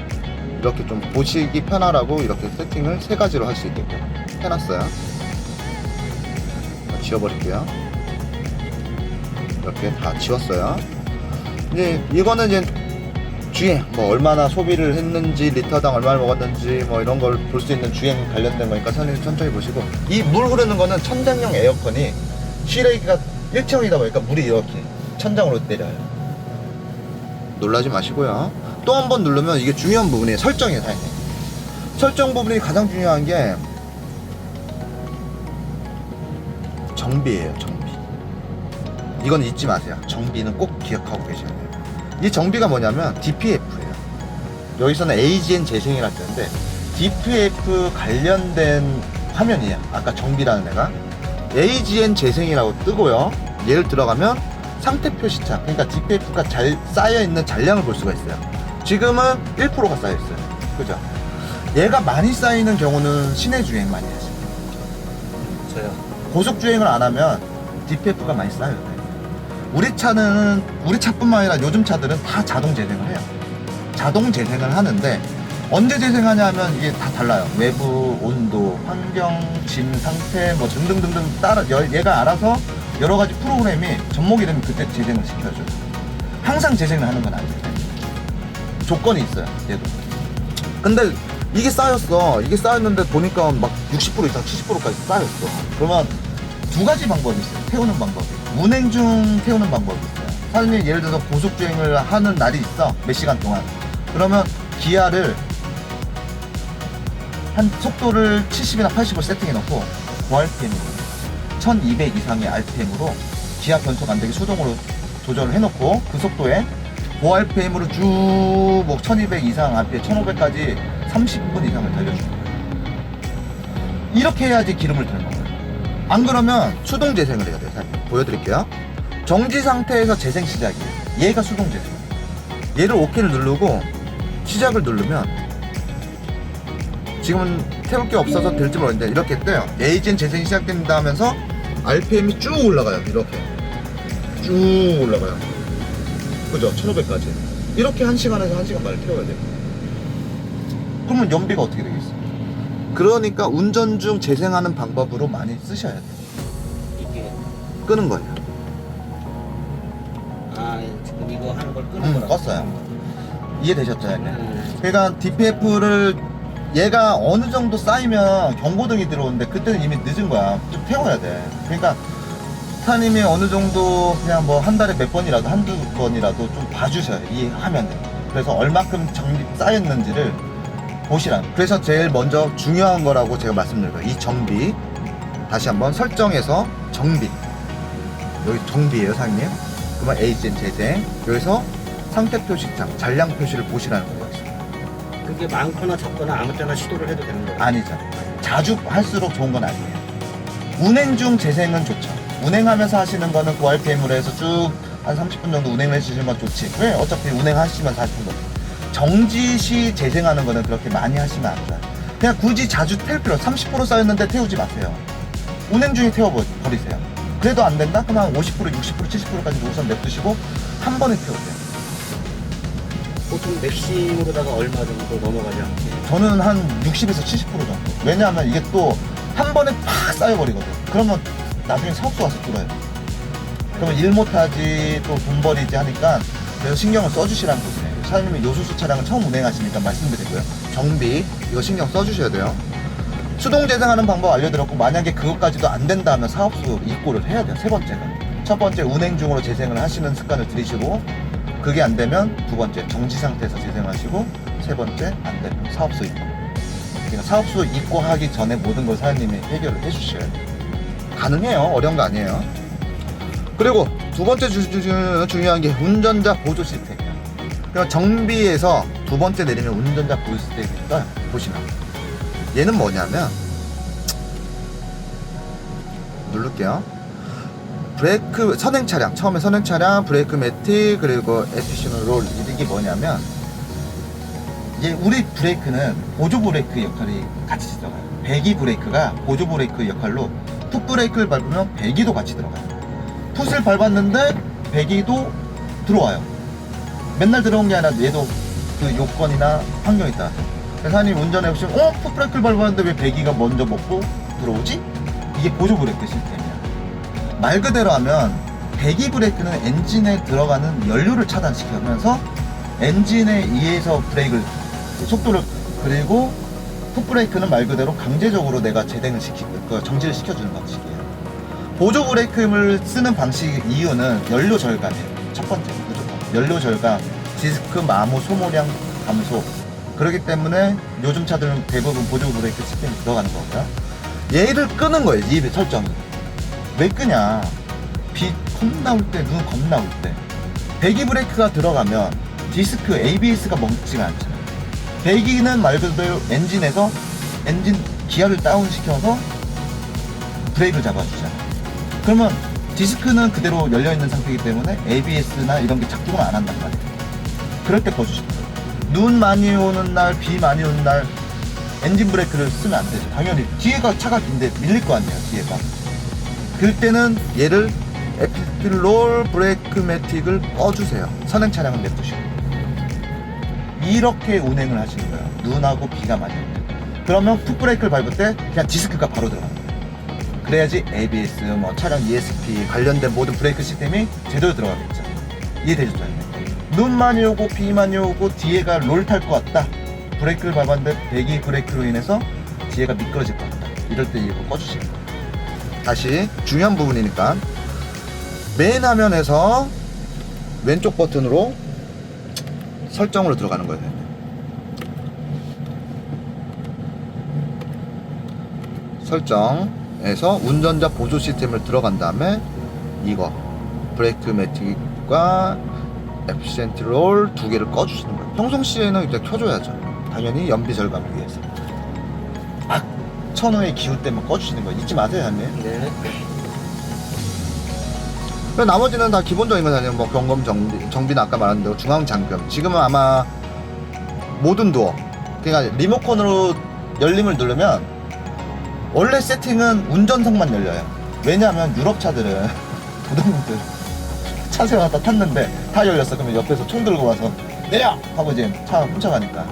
이렇게 좀 보시기 편하라고 이렇게 세팅을 세 가지로 할 수 있게끔 해놨어요. 지워버릴게요. 이렇게 다 지웠어요. 이제 이거는 이제 주행 뭐 얼마나 소비를 했는지, 리터당 얼마를 먹었는지 뭐 이런 걸 볼 수 있는 주행 관련된 거니까 선생님 천천히 보시고, 이 물 흐르는 거는 천장용 에어컨이 실외기가 1층이다 보니까 물이 이렇게 천장으로 내려요. 놀라지 마시고요. 또 한 번 누르면 이게 중요한 부분이에요. 설정이에요, 사장님. 설정 부분이 가장 중요한 게 정비예요. 정비. 이건 잊지 마세요. 정비는 꼭 기억하고 계셔야 돼요. 이 정비가 뭐냐면 DPF예요. 여기서는 AGN 재생이라고 하는데 DPF 관련된 화면이에요. 아까 정비라는 애가 AGN 재생이라고 뜨고요. 얘를 들어가면 상태 표시창, 그러니까 DPF가 잘 쌓여있는 잔량을 볼 수가 있어요. 지금은 1%가 쌓여있어요. 그죠? 얘가 많이 쌓이는 경우는 시내 주행 많이 하시죠. 저요. 고속 주행을 안 하면 DPF가 많이 쌓여요. 우리 차는, 우리 차뿐만 아니라 요즘 차들은 다 자동 재생을 해요. 자동 재생을 하는데 언제 재생하냐면 이게 다 달라요. 외부 온도, 환경, 짐 상태 뭐 등등등등 따라 얘가 알아서 여러 가지 프로그램이 접목이 되면 그때 재생을 시켜줘요. 항상 재생을 하는 건 아니에요. 조건이 있어요. 얘도. 근데 이게 쌓였어. 이게 쌓였는데 보니까 막 60% 이상 70%까지 쌓였어. 그러면 두 가지 방법이 있어요. 태우는 방법이. 운행 중 태우는 방법이 있어요. 사장님 예를 들어서 고속 주행을 하는 날이 있어. 몇 시간 동안. 그러면 기아를 한 속도를 70이나 80을 세팅해 놓고 고RPM으로 1200 이상의 RPM으로 기아 변속 안 되게 수동으로 조절을 해 놓고 그 속도에 고RPM으로 쭉 뭐 1200 이상 RPM 1500까지 30분 이상을 달려주는 거예요. 이렇게 해야지 기름을 드는 거예요. 안 그러면 수동 재생을 해야 돼요. 사장님 보여드릴게요. 정지 상태에서 재생 시작이에요. 얘가 수동 재생. 얘를 OK를 누르고 시작을 누르면 지금은 태울 게 없어서 될지 모르겠는데 이렇게 떠요. AGN 재생이 시작된다 하면서 RPM이 쭉 올라가요. 이렇게 쭉 올라가요. 그죠? 1500까지 이렇게 1시간에서 1시간 반을 태워야 돼요. 그러면 연비가 어떻게 되겠어요? 그러니까 운전 중 재생하는 방법으로 많이 쓰셔야 돼요. 이게 끄는 거예요. 지금 이거 하는 걸 끄는 거라고. 껐어요. 이해되셨죠? 그러니까 DPF를 얘가 어느 정도 쌓이면 경고등이 들어오는데 그때는 이미 늦은 거야. 좀 태워야 돼. 그러니까 사장님이 어느 정도 그냥 뭐 한 달에 몇 번이라도 한두 번이라도 좀 봐주셔요. 이 화면을. 그래서 얼마큼 쌓였는지를 보시라. 그래서 제일 먼저 중요한 거라고 제가 말씀드려요. 이 정비. 다시 한번 설정해서 정비. 여기 정비예요, 사장님. 그러면 AGN 재생. 여기서 상태 표시창, 잔량 표시를 보시라는 거예요. 그게 많거나 적거나 아무 때나 시도를 해도 되는 거예요? 아니죠. 자주 할수록 좋은 건 아니에요. 운행 중 재생은 좋죠. 운행하면서 하시는 거는 고RPM으로 해서 쭉 한 30분 정도 운행을 해주시는 건 좋지. 왜? 어차피 운행하시면 40분 정지 시 재생하는 거는 그렇게 많이 하시면 안 돼요. 그냥 굳이 자주 태울 필요 30% 쌓였는데 태우지 마세요. 운행 중에 태워버리세요. 그래도 안 된다? 그럼 한 50%, 60%, 70%까지 우선 냅두시고 한 번에 태우세요. 보통 맥심으로다가 얼마 정도 넘어가지 않게. 저는 한 60에서 70% 정도. 왜냐하면 이게 또 한 번에 팍 쌓여버리거든. 그러면 나중에 사업소 와서 뚫어요. 그러면 일 못하지 또 돈 버리지 하니까 그래서 신경을 써주시라는 거예요. 사장님이 요소수 차량을 처음 운행하시니까 말씀드리고요. 정비 이거 신경 써주셔야 돼요. 수동 재생하는 방법 알려드렸고, 만약에 그것까지도 안 된다 하면 사업소 입고를 해야 돼요. 세 번째가. 첫 번째 운행 중으로 재생을 하시는 습관을 들이시고, 그게 안 되면 두 번째 정지 상태에서 재생하시고, 세 번째 안 되면 사업소 입고. 그러니까 사업소 입고하기 전에 모든 걸 사장님이 해결을 해주셔야 돼요. 가능해요. 어려운 거 아니에요. 그리고 두 번째 중요한 게 운전자 보조 시스템이에요. 그러니까 정비에서 두 번째 내리면 운전자 보조 시스템이 있어요. 보시면 얘는 뭐냐면, 누를게요. 브레이크 선행 차량, 처음에 선행 차량 브레이크 매틱 그리고 에디셔널 롤, 이게 뭐냐면 이제 우리 브레이크는 보조 브레이크 역할이 같이 들어가요. 배기 브레이크가 보조 브레이크 역할로 풋 브레이크를 밟으면 배기도 같이 들어가요. 풋을 밟았는데 배기도 들어와요. 맨날 들어온 게 아니라 얘도 그 요건이나 환경에 따라서. 사장님 운전해 보시면 풋 브레이크를 밟았는데 왜 배기가 먼저 먹고 들어오지? 이게 보조 브레이크 시스템이야. 말 그대로 하면 배기 브레이크는 엔진에 들어가는 연료를 차단시키면서 엔진에 의해서 브레이크를 속도를, 그리고 풋 브레이크는 말 그대로 강제적으로 내가 재생을 시키고 정지를 시켜주는 방식이에요. 보조 브레이크를 쓰는 방식 이유는 연료 절감이에요. 첫 번째 무조건 연료 절감, 디스크 마모 소모량 감소. 그렇기 때문에 요즘 차들은 대부분 보조 브레이크 시스템이 들어가는 거고요. 얘를 끄는 거예요. 이 설정이. 왜 끄냐? 비 겁나 올 때, 눈 겁나 올 때 배기 브레이크가 들어가면 디스크 ABS가 멈지가 않잖아요. 배기는 말 그대로 엔진에서 엔진 기아를 다운시켜서 브레이크를 잡아주잖아요. 그러면 디스크는 그대로 열려있는 상태이기 때문에 ABS나 이런 게 작동을 안 한단 말이에요. 그럴 때 꺼주시는 거예요. 눈 많이 오는 날, 비 많이 오는 날 엔진 브레이크를 쓰면 안 되죠. 당연히 뒤에가 차가 긴데 밀릴 거 아니에요, 뒤에가. 그럴 때는 얘를 에피롤 브레이크 매틱을 꺼주세요. 선행 차량은 냅두시고. 이렇게 운행을 하시는 거예요. 눈하고 비가 많이 올 때. 그러면 풋 브레이크를 밟을 때 그냥 디스크가 바로 들어가는 거예요. 그래야지 ABS, 뭐 차량 ESP 관련된 모든 브레이크 시스템이 제대로 들어가겠죠. 이해되셨죠? 눈 많이 오고 비 많이 오고 뒤에가 롤 탈 것 같다. 브레이크를 밟았는데 배기 브레이크로 인해서 뒤에가 미끄러질 것 같다. 이럴 때 이거 꺼주시는 거예요. 다시 중요한 부분이니까 메인 화면에서 왼쪽 버튼으로 설정으로 들어가는 거예요. 설정에서 운전자 보조 시스템을 들어간 다음에 이거 브레이크 매틱과 에피센트 롤 두 개를 꺼주시는 거예요. 평상시에는 일단 켜줘야죠. 당연히 연비 절감을 위해서. 천호의 기울 때만 꺼주시는 거예요. 잊지 마세요, 형님. 네. 나머지는 다 기본적인 거잖아요. 뭐 경검 정비는 아까 말한 대로 중앙 잠금. 지금은 아마 모든 도어, 그러니까 리모컨으로 열림을 누르면 원래 세팅은 운전석만 열려요. 왜냐하면 유럽 차들은 부동들 차 세워놨다 탔는데 다 열렸어. 그러면 옆에서 총 들고 와서 내려! 하고 이제 차 훔쳐가니까.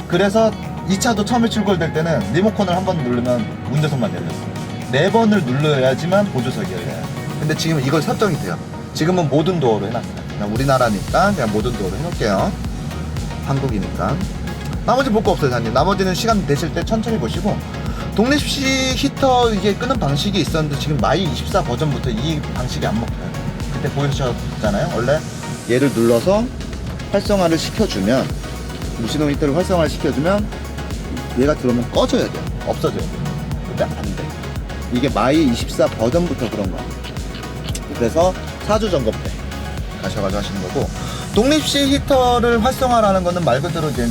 그래서 이 차도 처음에 출고될 때는 리모컨을 한 번 누르면 운전석만 열렸어. 4번을 눌러야지만 보조석이 열려요. 근데 지금 이걸 설정이 돼요. 지금은 모든 도어로 해놨어요. 그냥 우리나라니까 그냥 모든 도어로 해놓을게요. 한국이니까. 나머지 볼 거 없어요, 사장님. 나머지는 시간 되실 때 천천히 보시고. 독립식 히터 이게 끄는 방식이 있었는데 지금 마이 24 버전부터 이 방식이 안 먹혀요. 그때 보여주셨잖아요. 원래 얘를 눌러서 활성화를 시켜주면, 무시동 히터를 활성화를 시켜주면 얘가 들어오면 꺼져야 돼요. 없어져야 돼요. 근데 안 돼. 이게 마이 24 버전부터 그런 거야. 그래서 4주 점검 때 가셔가지고 하시는 거고, 독립식 히터를 활성화라는 거는 말 그대로 이제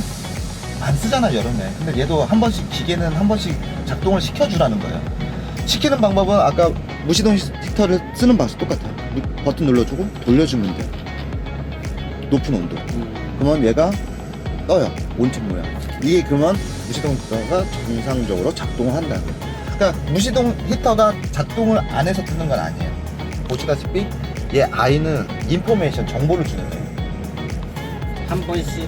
안 쓰잖아, 여름에. 근데 얘도 한 번씩, 기계는 한 번씩 작동을 시켜주라는 거예요. 시키는 방법은 아까 무시동 히터를 쓰는 방식 똑같아요. 버튼 눌러주고 돌려주면 돼요. 높은 온도. 그러면 얘가 떠요. 온천 모양. 이게 그러면 무시동 히터가 정상적으로 작동을 한다는 거예요. 그러니까 무시동 히터가 작동을 안 해서 뜨는 건 아니에요. 보시다시피 얘 I는 인포메이션 정보를 주는 거예요. 한 번씩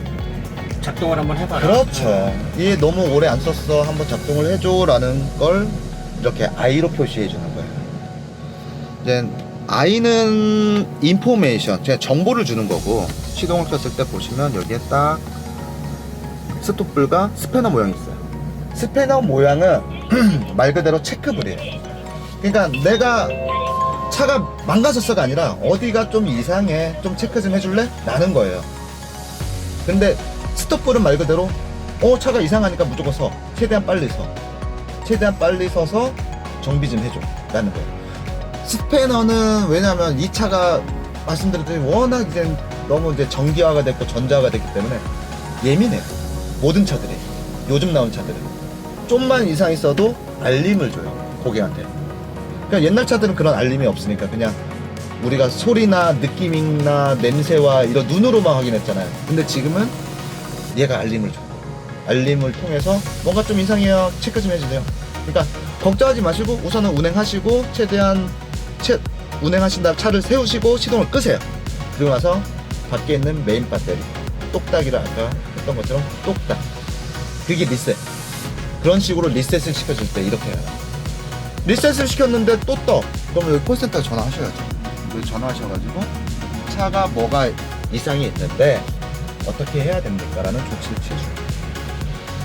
작동을 한번 해봐라. 그렇죠. 얘 너무 오래 안 썼어. 한번 작동을 해줘라는 걸 이렇게 I로 표시해 주는 거예요. 이제 I는 인포메이션, 그냥 정보를 주는 거고, 시동을 켰을 때 보시면 여기에 딱 스톱불과 스패너 모양이 있어요. 스패너 모양은 말 그대로 체크불이에요. 그러니까 내가 차가 망가졌어가 아니라 어디가 좀 이상해, 좀 체크 좀 해줄래? 라는 거예요. 근데 스톱불은 말 그대로 차가 이상하니까 무조건 서. 최대한 빨리 서. 최대한 빨리 서서 정비 좀 해줘 라는 거예요. 스패너는 왜냐면 이 차가 말씀드렸더니 워낙 이제 너무 이제 전기화가 됐고 전자화가 됐기 때문에 예민해요. 모든 차들이, 요즘 나온 차들은 좀만 이상 있어도 알림을 줘요, 고객한테. 그러니까 옛날 차들은 그런 알림이 없으니까 그냥 우리가 소리나 느낌이나 냄새와 이런 눈으로만 확인했잖아요. 근데 지금은 얘가 알림을 줘요. 알림을 통해서 뭔가 좀 이상해요, 체크 좀 해주세요. 그러니까 걱정하지 마시고 우선은 운행하시고 최대한 운행하신 다음 차를 세우시고 시동을 끄세요. 그리고 나서 밖에 있는 메인 배터리 똑딱이를 아까 했던 것처럼 똑딱, 그게 리셋. 그런 식으로 리셋을 시켜줄 때 이렇게 해요. 리셋을 시켰는데 또 떠. 그러면 여기 콜센터에 전화하셔야죠. 여기 전화하셔가지고 차가 뭐가 이상이 있는데 어떻게 해야 됩니까? 라는 조치를 취해줘요.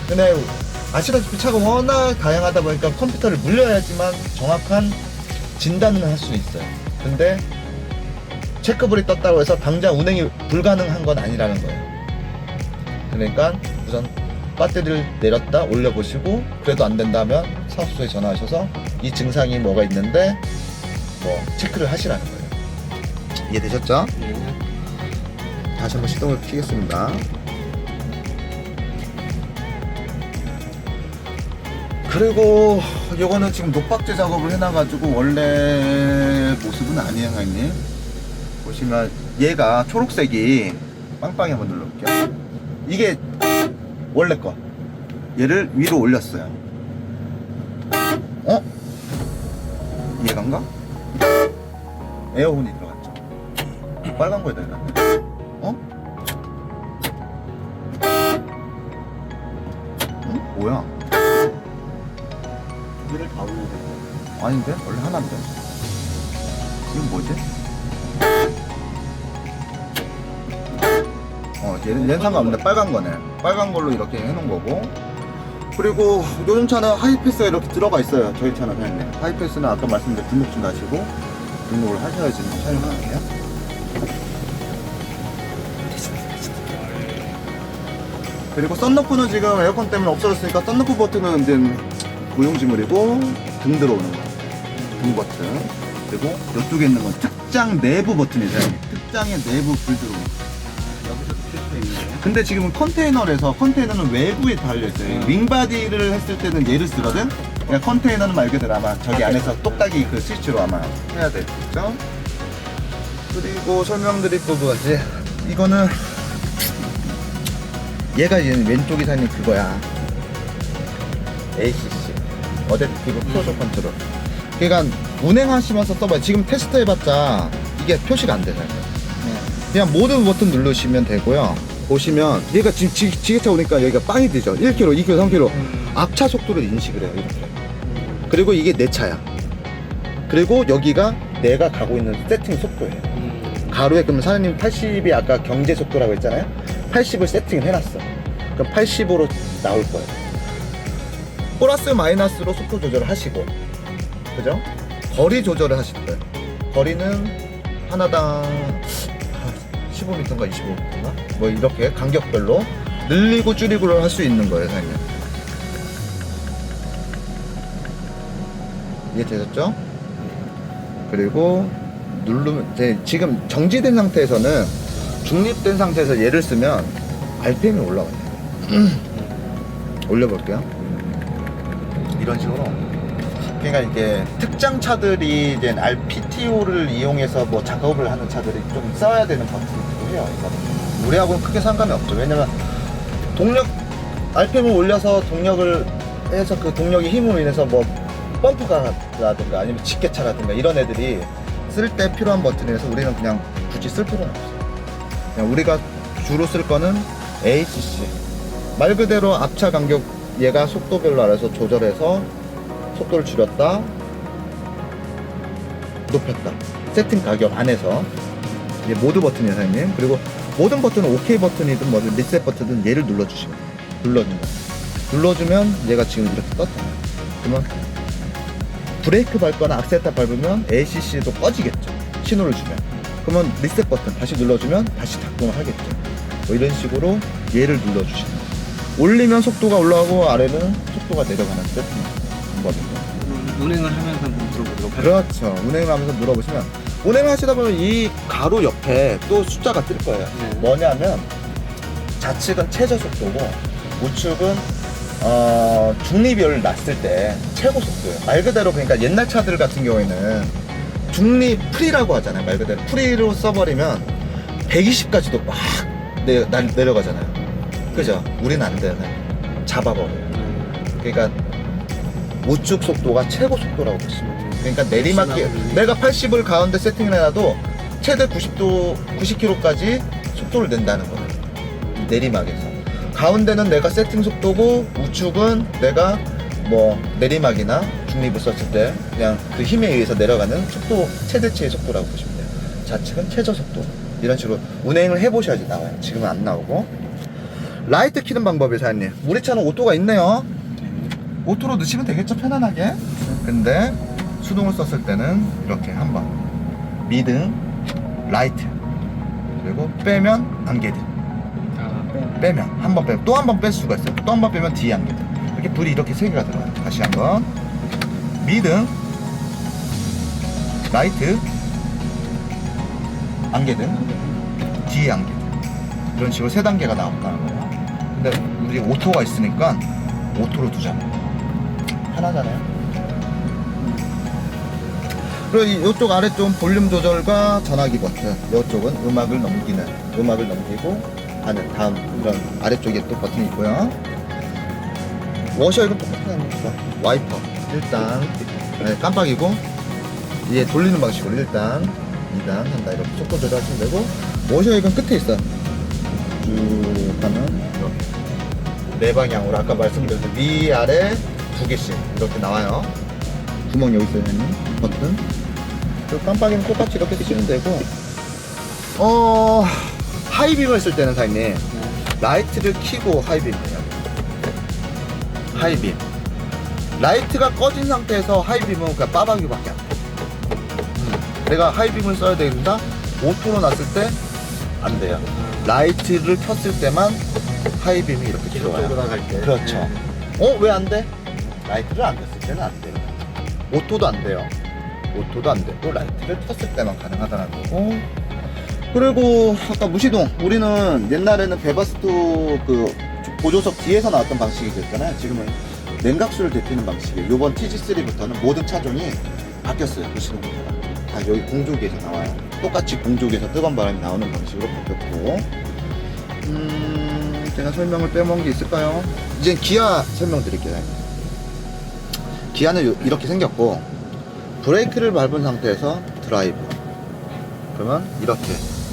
근데 아시다시피 차가 워낙 다양하다 보니까 컴퓨터를 물려야지만 정확한 진단은 할 수 있어요. 근데 체크불이 떴다고 해서 당장 운행이 불가능한 건 아니라는 거예요. 그러니까 우선 배터리를 내렸다 올려보시고 그래도 안 된다면 사업소에 전화하셔서 이 증상이 뭐가 있는데 뭐 체크를 하시라는 거예요. 이해되셨죠? 네. 다시 한번 시동을 켜겠습니다. 그리고 요거는 지금 녹박제 작업을 해놔가지고 원래 모습은 아니에요, 사장님. 보시면 얘가 초록색이 빵빵히 한번 눌러볼게요. 이게 원래 거. 얘를 위로 올렸어요. 얘가인가? 에어혼이 들어갔죠. 빨간 거에다 해놨네. 뭐야? 얘를 다 올려야 돼. 아닌데? 원래 하나인데? 이건 뭐지? 얘는 상관없는데 빨간 거네. 빨간 걸로 이렇게 해놓은 거고. 그리고 요즘 차는 하이패스가 이렇게 들어가 있어요. 저희 차는 그냥 하이패스는 아까 말씀드린 등록 좀 하시고 등록을 하셔야지 촬영을 하네요. 그리고 썬루프는 지금 에어컨 때문에 없어졌으니까 썬루프 버튼은 이제 무용지물이고 등 들어오는 거, 등 버튼. 그리고 이쪽에 있는 건 특장 내부 버튼이죠. 특장의 내부 불 들어오는 거. 여기서 필수에 있네. 근데 지금 컨테이너에서 컨테이너는 외부에 달려있어요. 윙바디를 했을 때는 얘를 쓰거든. 그냥 컨테이너는 말 그대로 아마 저기 안에서 똑딱이 그 스위치로 아마 해야 되겠죠. 그리고 설명드릴 부분이 이거는 얘가 얘는 왼쪽이 사는 그거야. ACC 어댑티브 크루즈 컨트롤. 그러니까 운행하시면서 써봐요. 지금 테스트 해봤자 이게 표시가 안 되잖아요. 그냥 모든 버튼 누르시면 되고요. 보시면 얘가 지금 지게차 오니까 여기가 빵이 뜨죠. 1km, 2km, 3km 앞차 속도를 인식을 해요. 이렇게. 그리고 이게 내 차야. 그리고 여기가 내가 가고 있는 세팅 속도예요. 가로에 그러면 사장님 80이 아까 경제 속도라고 했잖아요. 80을 세팅을 해놨어. 그럼 80으로 나올 거예요. 플러스 마이너스로 속도 조절을 하시고, 그죠? 거리 조절을 하실 거예요. 거리는 하나당 15m인가 25m인가? 뭐 이렇게 간격별로 늘리고 줄이고를 할 수 있는 거예요, 사장님. 이해되셨죠? 그리고 누르면 이제 지금 정지된 상태에서는 중립된 상태에서 얘를 쓰면 RPM이 올라가요. 올려볼게요. 이런 식으로. 그러니까 이게 특정 차들이 이제 RPTO를 이용해서 뭐 작업을 하는 차들이 좀 써야 되는 버튼이기도 해요. 이거 우리하고는 크게 상관이 없죠. 왜냐면 동력 RPM을 올려서 동력을 해서 그 동력의 힘으로 인해서 뭐 펌프가라든가 아니면 직계차라든가 이런 애들이 쓸 때 필요한 버튼이라서 우리는 그냥 굳이 쓸 필요는 없어요. 그냥 우리가 주로 쓸 거는 ACC 말 그대로 앞차 간격 얘가 속도별로 알아서 조절해서 속도를 줄였다 높였다 세팅 가격 안에서 이게 모드 버튼이에요 사장님. 그리고 모든 버튼은 OK 버튼이든 뭐 리셋 버튼이든 얘를 눌러주시면 눌러준다. 눌러주면 얘가 지금 이렇게 떴잖아요. 그러면 브레이크 밟거나 악셀레터 밟으면 ACC도 꺼지겠죠. 신호를 주면. 그러면 리셋 버튼 다시 눌러주면 다시 작동을 하겠죠. 뭐 이런 식으로 얘를 눌러주시면 올리면 속도가 올라가고 아래는 속도가 내려가는 세팅 방법입니다. 운행을 하면서 한번 들어보도록 그렇죠. 운행을 하면서 눌러보시면 운행을 하시다 보면 이 가로 옆에 또 숫자가 뜰 거예요. 네. 뭐냐면 좌측은 최저 속도고 우측은 중립을 놨을 때 최고 속도예요. 말 그대로 그러니까 옛날 차들 같은 경우에는 중립 프리라고 하잖아요. 말 그대로 프리로 써버리면 120까지도 막 내려가잖아요. 그죠? 우리는 안 되잖아요. 잡아버려요. 그러니까 우측 속도가 최고 속도라고 보시면 돼요. 그러니까 내리막길 내가 80을 가운데 세팅을 해놔도 최대 90km까지 속도를 낸다는 거예요. 내리막에서 가운데는 내가 세팅 속도고 우측은 내가 뭐 내리막이나 중립을 썼을 때 그냥 그 힘에 의해서 내려가는 속도 최대치의 속도라고 보시면 돼요. 좌측은 최저 속도 이런 식으로 운행을 해보셔야지 나와요. 지금은 안 나오고. 라이트 키는 방법이 사장님 우리 차는 오토가 있네요. 오토로 넣으시면 되겠죠 편안하게. 근데 수동을 썼을 때는 이렇게 한번 미등 라이트 그리고 빼면 안개등 빼면 한 번 빼면 또 한 번 뺄 수가 있어요. 또 한 번 빼면 뒤에 안개등 이렇게 불이 이렇게 세 개가 들어가요. 다시 한번 미등 라이트 안개등 뒤에 안개등 이런 식으로 세 단계가 나온다는 거예요. 근데 우리 오토가 있으니까 오토로 두잖아요. 편하잖아요. 그리고 이쪽 아래쪽은 볼륨 조절과 전화기 버튼, 이쪽은 음악을 넘기고 하는 다음 이런 아래쪽에 또 버튼이 있고요. 워셔액은 똑같은 겁니다. 와이퍼 1단 깜빡이고 얘 돌리는 방식으로 1단 2단 한다. 이렇게 속도 조절하시면 되고 워셔액은 끝에 있어요. 쭉 하면 이렇게 네 방향으로 아까 말씀드렸던 위아래 두 개씩 이렇게 나와요. 구멍 여기 있어요. 버튼. 그리고 깜빡이는 똑같이 이렇게 쓰시면 되고 하이빔을 쓸 때는 사장님 라이트를 켜고 하이빔을 해요. 하이빔 라이트가 꺼진 상태에서 하이빔은 그냥 빠박이밖에 안 돼. 내가 하이빔을 써야 된다? 오토로 놨을 때 안 돼요. 라이트를 켰을 때만 하이빔이 이렇게 들어와요. 돌아갈 때. 그렇죠. 왜 안 돼? 라이트를 안 켰을 때는 안 돼요. 오토도 안 돼요. 오토도 안 되고 라이트를 켰을 때만 가능하다는 거고. 그리고 아까 무시동 우리는 옛날에는 베바스토 그 보조석 뒤에서 나왔던 방식이 됐잖아요. 지금은 냉각수를 데피는 방식이에요. 요번 TG3부터는 모든 차종이 바뀌었어요. 무시동부터가 다 여기 공조기에서 나와요. 똑같이 공조기에서 뜨거운 바람이 나오는 방식으로 바뀌었고. 제가 설명을 빼먹은 게 있을까요? 이제 기아 설명드릴게요. 기아는 이렇게 생겼고 브레이크를 밟은 상태에서 드라이브 그러면 이렇게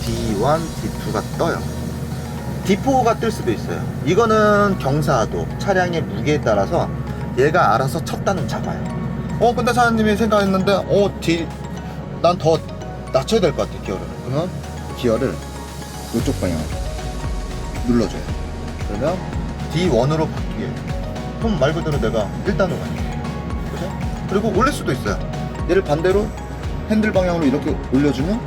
D1, D2가 떠요. D4가 뜰 수도 있어요. 이거는 경사도 차량의 무게에 따라서 얘가 알아서 첫 단은 잡아요. 근데 사장님이 생각했는데 난 더 낮춰야 될 것 같아 기어를. 그러면 기어를 이쪽 방향으로 눌러줘요. 그러면 D1으로 바뀌게. 그럼 말 그대로 내가 1단으로 가요. 그죠? 그리고 올릴 수도 있어요. 얘를 반대로 핸들 방향으로 이렇게 올려주면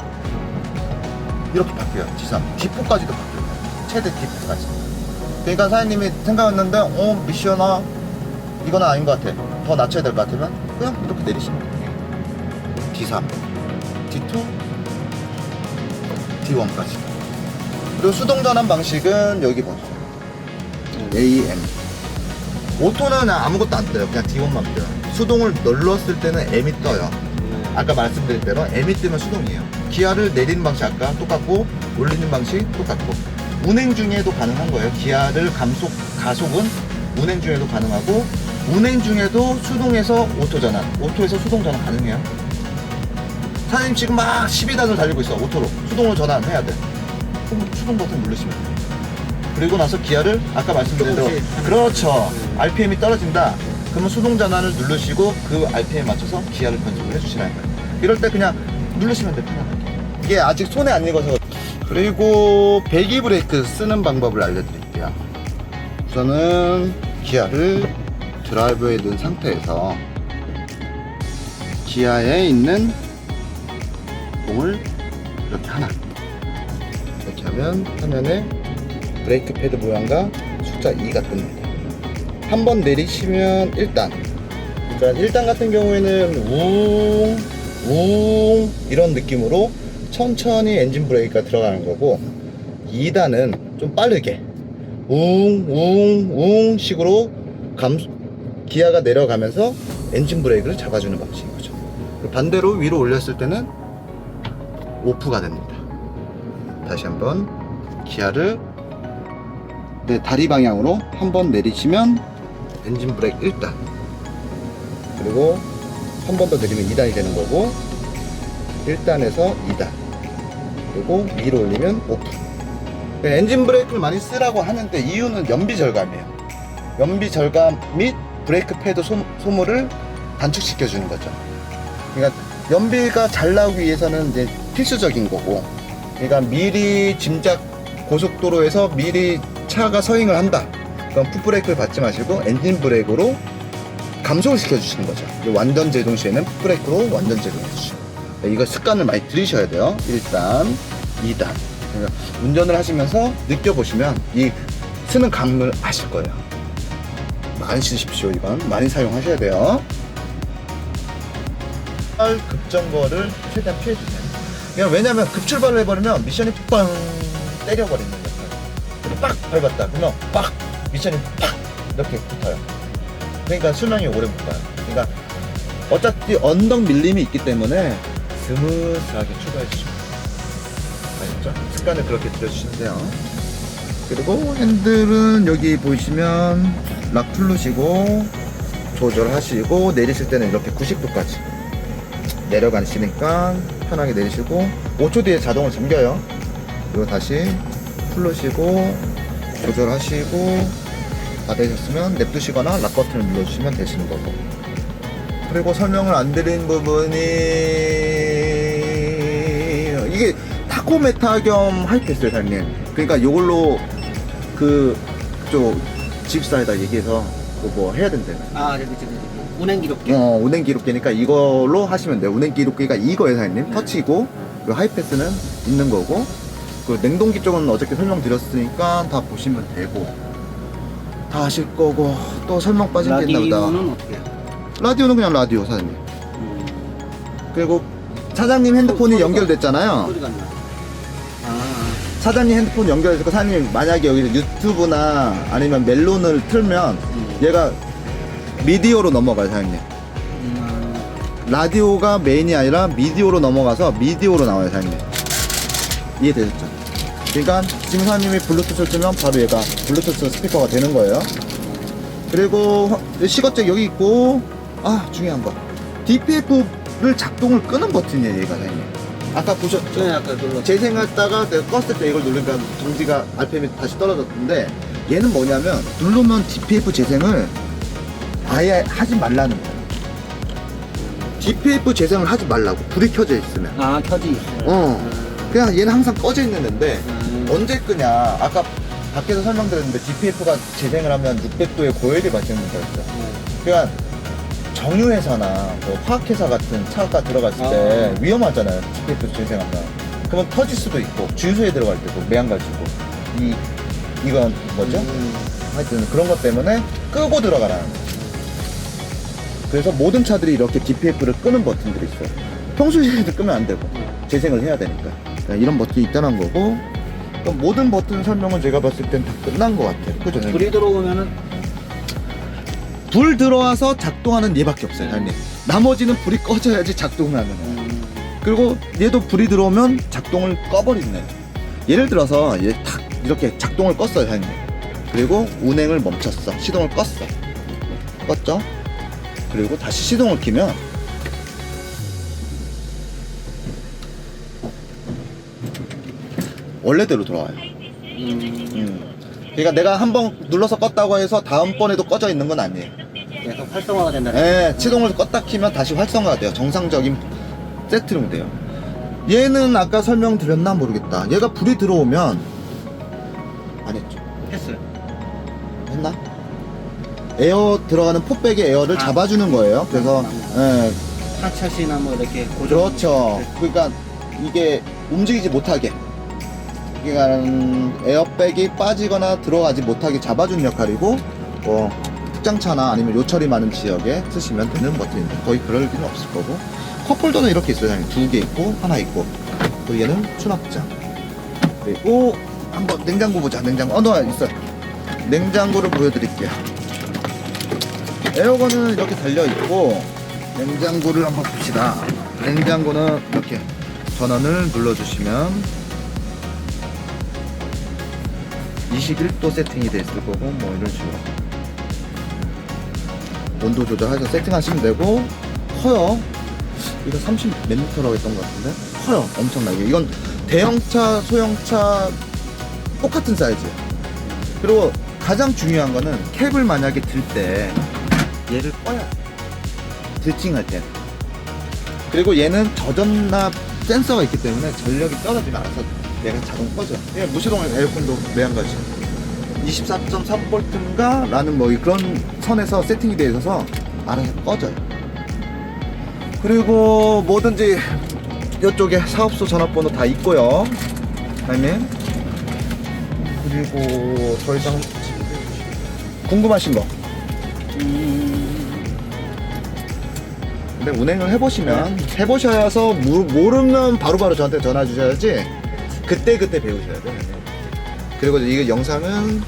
이렇게 바뀌어요. D3, D4까지도 바뀌어요. 최대 D4까지. 그러니까 사장님이 생각했는데 미션아 이건 아닌 것 같아. 더 낮춰야 될 것 같으면 그냥 이렇게 내리시면 돼요. D3, D2, D1까지. 그리고 수동 전환 방식은 여기 보세요. AM. 오토는 아무것도 안 떠요. 그냥 D1만 떠요. 수동을 눌렀을 때는 M이 떠요. 아까 말씀드린 대로 M이 뜨면 수동이에요. 기아를 내리는 방식 아까 똑같고 올리는 방식 똑같고 운행 중에도 가능한 거예요. 기아를 가속은 운행 중에도 가능하고, 운행 중에도 수동에서 오토 전환, 오토에서 수동 전환 가능해요. 사장님 지금 막 12단을 달리고 있어. 오토로 수동으로 전환해야 돼. 그럼 수동 버튼 누르시면 돼요. 그리고 나서 기아를 아까 말씀드린 대로, 조금씩. 그렇죠, RPM이 떨어진다 그러면 수동 전환을 누르시고 그 RPM에 맞춰서 기아를 변속을 해주시라는 거예요. 이럴 때 그냥 누르시면 돼요, 편안하게. 이게 아직 손에 안 익어서. 그리고 배기 브레이크 쓰는 방법을 알려드릴게요. 우선은 기아를 드라이브에 넣은 상태에서 기아에 있는 봉을 이렇게 하나, 이렇게 하면 화면에 브레이크 패드 모양과 숫자 2가 뜹니다. 한번 내리시면 1단, 그러니까 1단 같은 경우에는 웅 이런 느낌으로 천천히 엔진 브레이크가 들어가는 거고, 2단은 좀 빠르게 웅 식으로 기아가 내려가면서 엔진 브레이크를 잡아주는 방식인 거죠. 반대로 위로 올렸을 때는 오프가 됩니다. 다시 한번 기아를 내 다리 방향으로 한번 내리시면 엔진 브레이크 1단, 그리고 한 번 더 내리면 2단이 되는 거고, 1단에서 2단, 그리고 위로 올리면 오프. 엔진 브레이크를 많이 쓰라고 하는데 이유는 연비 절감이에요. 연비 절감 및 브레이크 패드 소모를 단축시켜 주는 거죠. 그러니까 연비가 잘 나오기 위해서는 이제 필수적인 거고, 그러니까 미리 짐작, 고속도로에서 미리 차가 서행을 한다, 그럼 풋브레이크를 밟지 마시고 엔진 브레이크로 감속을 시켜주시는 거죠. 완전 제동 시에는 풋브레이크로 완전 제동해 주시고, 이거 습관을 많이 들이셔야 돼요. 1단, 2단. 그러니까 운전을 하시면서 느껴보시면 이 쓰는 감을 아실 거예요. 많이 쓰십시오. 이건 많이 사용하셔야 돼요. 급정거를 최대한 피해주세요. 그냥 왜냐면 급출발을 해버리면 미션이 빵 때려버리는 역할. 빡 밟았다 그러면 빡 미션이 팍 이렇게 붙어요. 그러니까 수명이 오래 못 가요. 그러니까 어차피 언덕 밀림이 있기 때문에 스무스하게 출발해 주시면 아시죠? 습관을 그렇게 들여주시면 돼요. 그리고 핸들은 여기 보시면 락 누르시고 조절하시고, 내리실 때는 이렇게 90도까지 내려가시니까 편하게 내리시고, 5초 뒤에 자동으로 잠겨요. 그리고 다시 풀르시고 조절하시고, 다 되셨으면 냅두시거나 락 버튼을 눌러주시면 되시는 거고. 그리고 설명을 안 드린 부분이, 이게 타코메타 겸 하이패스예요, 사장님. 그러니까 요걸로 그쪽 집사에다 얘기해서 뭐 해야 된대요. 아, 저기 운행 기록기. 운행 기록기니까 이걸로 하시면 돼요. 운행 기록기가 이거예요, 사장님. 터치고, 그리고 하이패스는 있는 거고, 그 냉동기 쪽은 어저께 설명드렸으니까 다 보시면 되고, 다 아실 거고. 또 설명 빠진 게 있나 보다. 라디오는 어떻게 해요? 라디오는 그냥 라디오, 사장님. 그리고 사장님 핸드폰이 연결됐잖아요. 소리가 안 나. 사장님 핸드폰 연결해서 사장님 만약에 여기서 유튜브나 아니면 멜론을 틀면 얘가 미디어로 넘어가요, 사장님. 라디오가 메인이 아니라 미디어로 넘어가서 미디어로 나와요, 사장님. 이해되셨죠? 그러니까 지금 사장님이 블루투스를 틀면 바로 얘가 블루투스 스피커가 되는 거예요. 그리고 시거잭 여기 있고, 중요한 거, DPF를 작동을 끄는 버튼이에요, 얘가, 사장님. 아까 보셨죠? 네, 아까 눌렀죠. 재생했다가 내가 껐을 때 이걸 누르니까 정지가 RPM이 다시 떨어졌는데, 얘는 뭐냐면 누르면 DPF 재생을 아예 하지 말라는 거예요. DPF 재생을 하지 말라고, 불이 켜져 있으면. 켜져 있어요. 그냥 얘는 항상 꺼져 있는 애인데 언제 끄냐, 아까 밖에서 설명드렸는데 DPF가 재생을 하면 600도의 고열이 발생하는 거였죠. 그러니까 정유회사나 뭐 화학회사 같은 차가 들어갔을 때 위험하잖아요, DPF 재생하면. 그러면 터질 수도 있고, 주유소에 들어갈 때도 매연 가지고 이건 뭐죠? 하여튼 그런 것 때문에 끄고 들어가라는 거예요. 그래서 모든 차들이 이렇게 DPF를 끄는 버튼들이 있어요. 평소시에도 끄면 안 되고 재생을 해야 되니까 이런 버튼이 있다는 거고. 그럼 모든 버튼 설명은 제가 봤을 땐 다 끝난 것 같아요. 그죠? 불이 들어오면은 불 들어와서 작동하는 얘밖에 없어요, 사장님. 나머지는 불이 꺼져야지 작동을 하는 거예요. 그리고 얘도 불이 들어오면 작동을 꺼버리는 거예요. 예를 들어서 얘 탁 이렇게 작동을 껐어요, 사장님. 그리고 운행을 멈췄어. 시동을 껐어. 껐죠? 그리고 다시 시동을 키면 원래대로 돌아와요. 그러니까 내가 한번 눌러서 껐다고 해서 다음번에도 꺼져 있는 건 아니에요. 계속 활성화가 된다. 네, 시동을 껐다 키면 다시 활성화가 돼요. 정상적인 세트로 돼요. 얘는 아까 설명드렸나 모르겠다. 얘가 불이 들어오면 안 했죠? 했어요. 했나? 에어 들어가는 포백의 에어를 잡아주는 거예요. 그래서 예, 하차시나 뭐 이렇게 고정. 그렇죠. 그러니까 이게 움직이지 못하게, 그러니까 에어백이 빠지거나 들어가지 못하게 잡아주는 역할이고, 특장차나 아니면 요철이 많은 지역에 쓰시면 되는 버튼인데 거의 그럴 일은 없을 거고. 컵홀더는 이렇게 있어요. 2개 있고 하나 있고. 그리고 얘는 수납장. 그리고 한번 냉장고 보자. 냉장고 있어요. 냉장고를 보여드릴게요. 에어건은 이렇게 달려있고, 냉장고를 한번 봅시다. 냉장고는 이렇게 전원을 눌러주시면 21도 세팅이 돼 있을 거고, 뭐 이런 식으로 온도 조절해서 세팅하시면 되고. 커요. 이거 30 몇 미터라고 했던 것 같은데 커요. 엄청나게. 이건 대형차, 소형차 똑같은 사이즈예요. 그리고 가장 중요한 거는 캡을 만약에 들 때 얘를 꺼야 돼. 들칭할 때. 그리고 얘는 저전압 센서가 있기 때문에 전력이 떨어지면 알아서 얘가 자동 꺼져요. 얘 무시동 에어컨도 매한가지 24.3V인가? 라는 뭐 그런 선에서 세팅이 되어 있어서 알아서 꺼져요. 그리고 뭐든지 이쪽에 사업소 전화번호 다 있고요. 아니면 그리고 더 이상 궁금하신 거. 근데 운행을 해보시면 해보셔서 모르면 바로바로 저한테 전화 주셔야지 그때그때 배우셔야 돼요. 그리고 이 영상은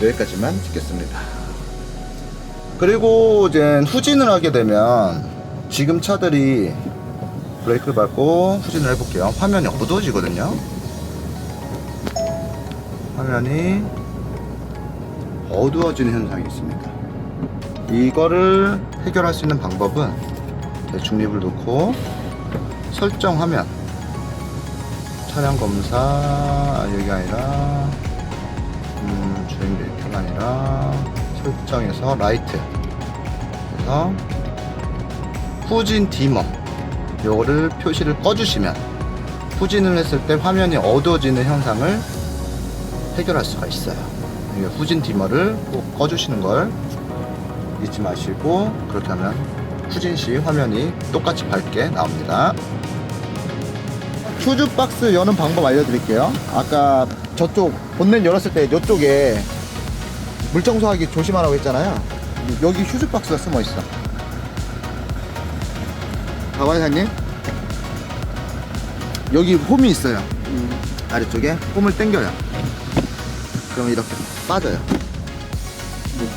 여기까지만 찍겠습니다. 그리고 이제 후진을 하게 되면 지금 차들이 브레이크를 밟고 후진을 해볼게요. 화면이 어두워지거든요. 화면이 어두워지는 현상이 있습니다. 이거를 해결할 수 있는 방법은 중립을 놓고 설정 화면, 차량 검사, 여기 아니라 주행 데이터가 아니라 설정에서 라이트, 그래서 후진 디머 요거를 표시를 꺼주시면 후진을 했을 때 화면이 어두워지는 현상을 해결할 수가 있어요. 후진 디머를 꼭 꺼주시는 걸 잊지 마시고, 그렇게 하면 후진 시 화면이 똑같이 밝게 나옵니다. 퓨즈 박스 여는 방법 알려드릴게요. 아까 저쪽 본넷 열었을 때 이쪽에 물 청소하기 조심하라고 했잖아요. 여기 휴즈 박스가 숨어 있어. 봐봐요, 사장님. 여기 홈이 있어요. 아래쪽에 홈을 당겨요. 그러면 이렇게 빠져요.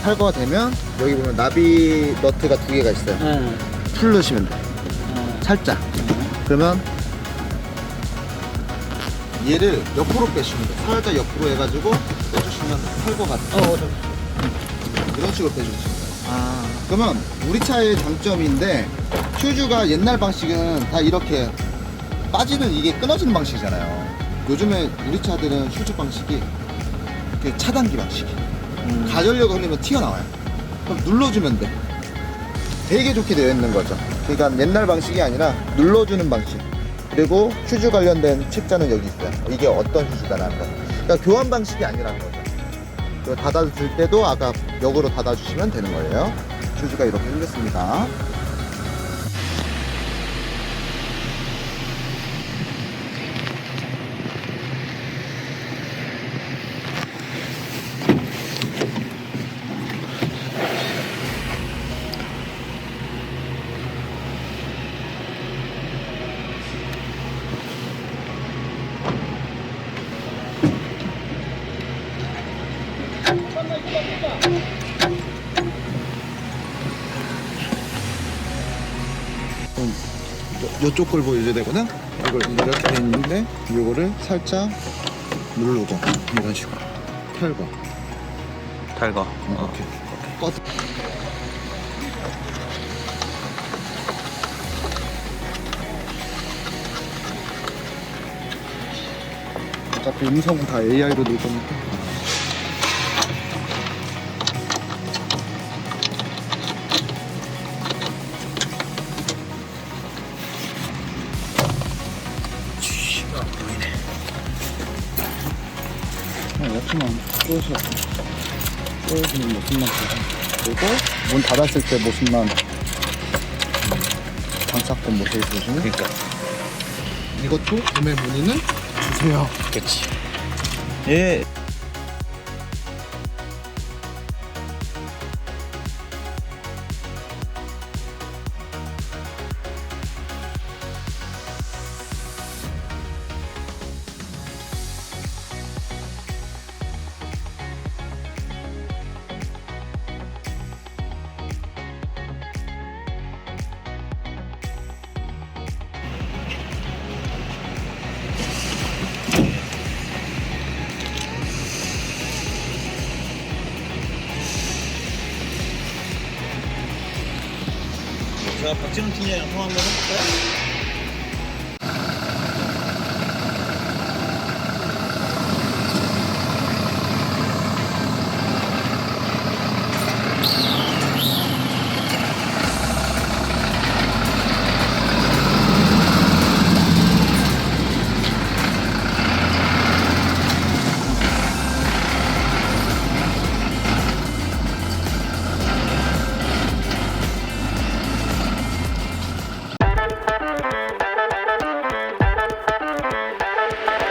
탈거가 되면 여기 보면 나비 너트가 2개가 있어요. 풀 넣으시면 돼요. 살짝. 그러면 얘를 옆으로 빼시면 돼요. 살짝 옆으로 해가지고 빼주시면 탈거가 돼요. 이런 식으로 빼주시면 돼요. 그러면 우리 차의 장점인데, 퓨즈가 옛날 방식은 다 이렇게 빠지는, 이게 끊어지는 방식이잖아요. 요즘에 우리 차들은 퓨즈 방식이 이렇게 차단기 방식이 가전력 흘리면 튀어나와요. 그럼 눌러주면 돼. 되게 좋게 되어 있는 거죠. 그러니까 옛날 방식이 아니라 눌러주는 방식. 그리고 휴즈 관련된 책자는 여기 있어요. 이게 어떤 휴즈다라는 거. 그러니까 교환 방식이 아니라는 거죠. 그리고 닫아줄 때도 아까 역으로 닫아주시면 되는 거예요. 휴즈가 이렇게 생겼습니다. 요쪽 걸 보여줘야 되거든. 이걸 이렇게 돼 있는데 요거를 살짝 누르고 이런 식으로 탈거. 탈거. 이렇게 꺼. 어차피 음성은 다 AI로 낼 거니까. 이렇게만 꼬여주는 모습만 보고, 그리고 문 닫았을 때 모습만 장착된 모습을 보시면, 그러니까. 이것도 구매 문의는 주세요. 그렇지. 예. 제가 박진훈 팀장이랑 통화 한번 해볼까요?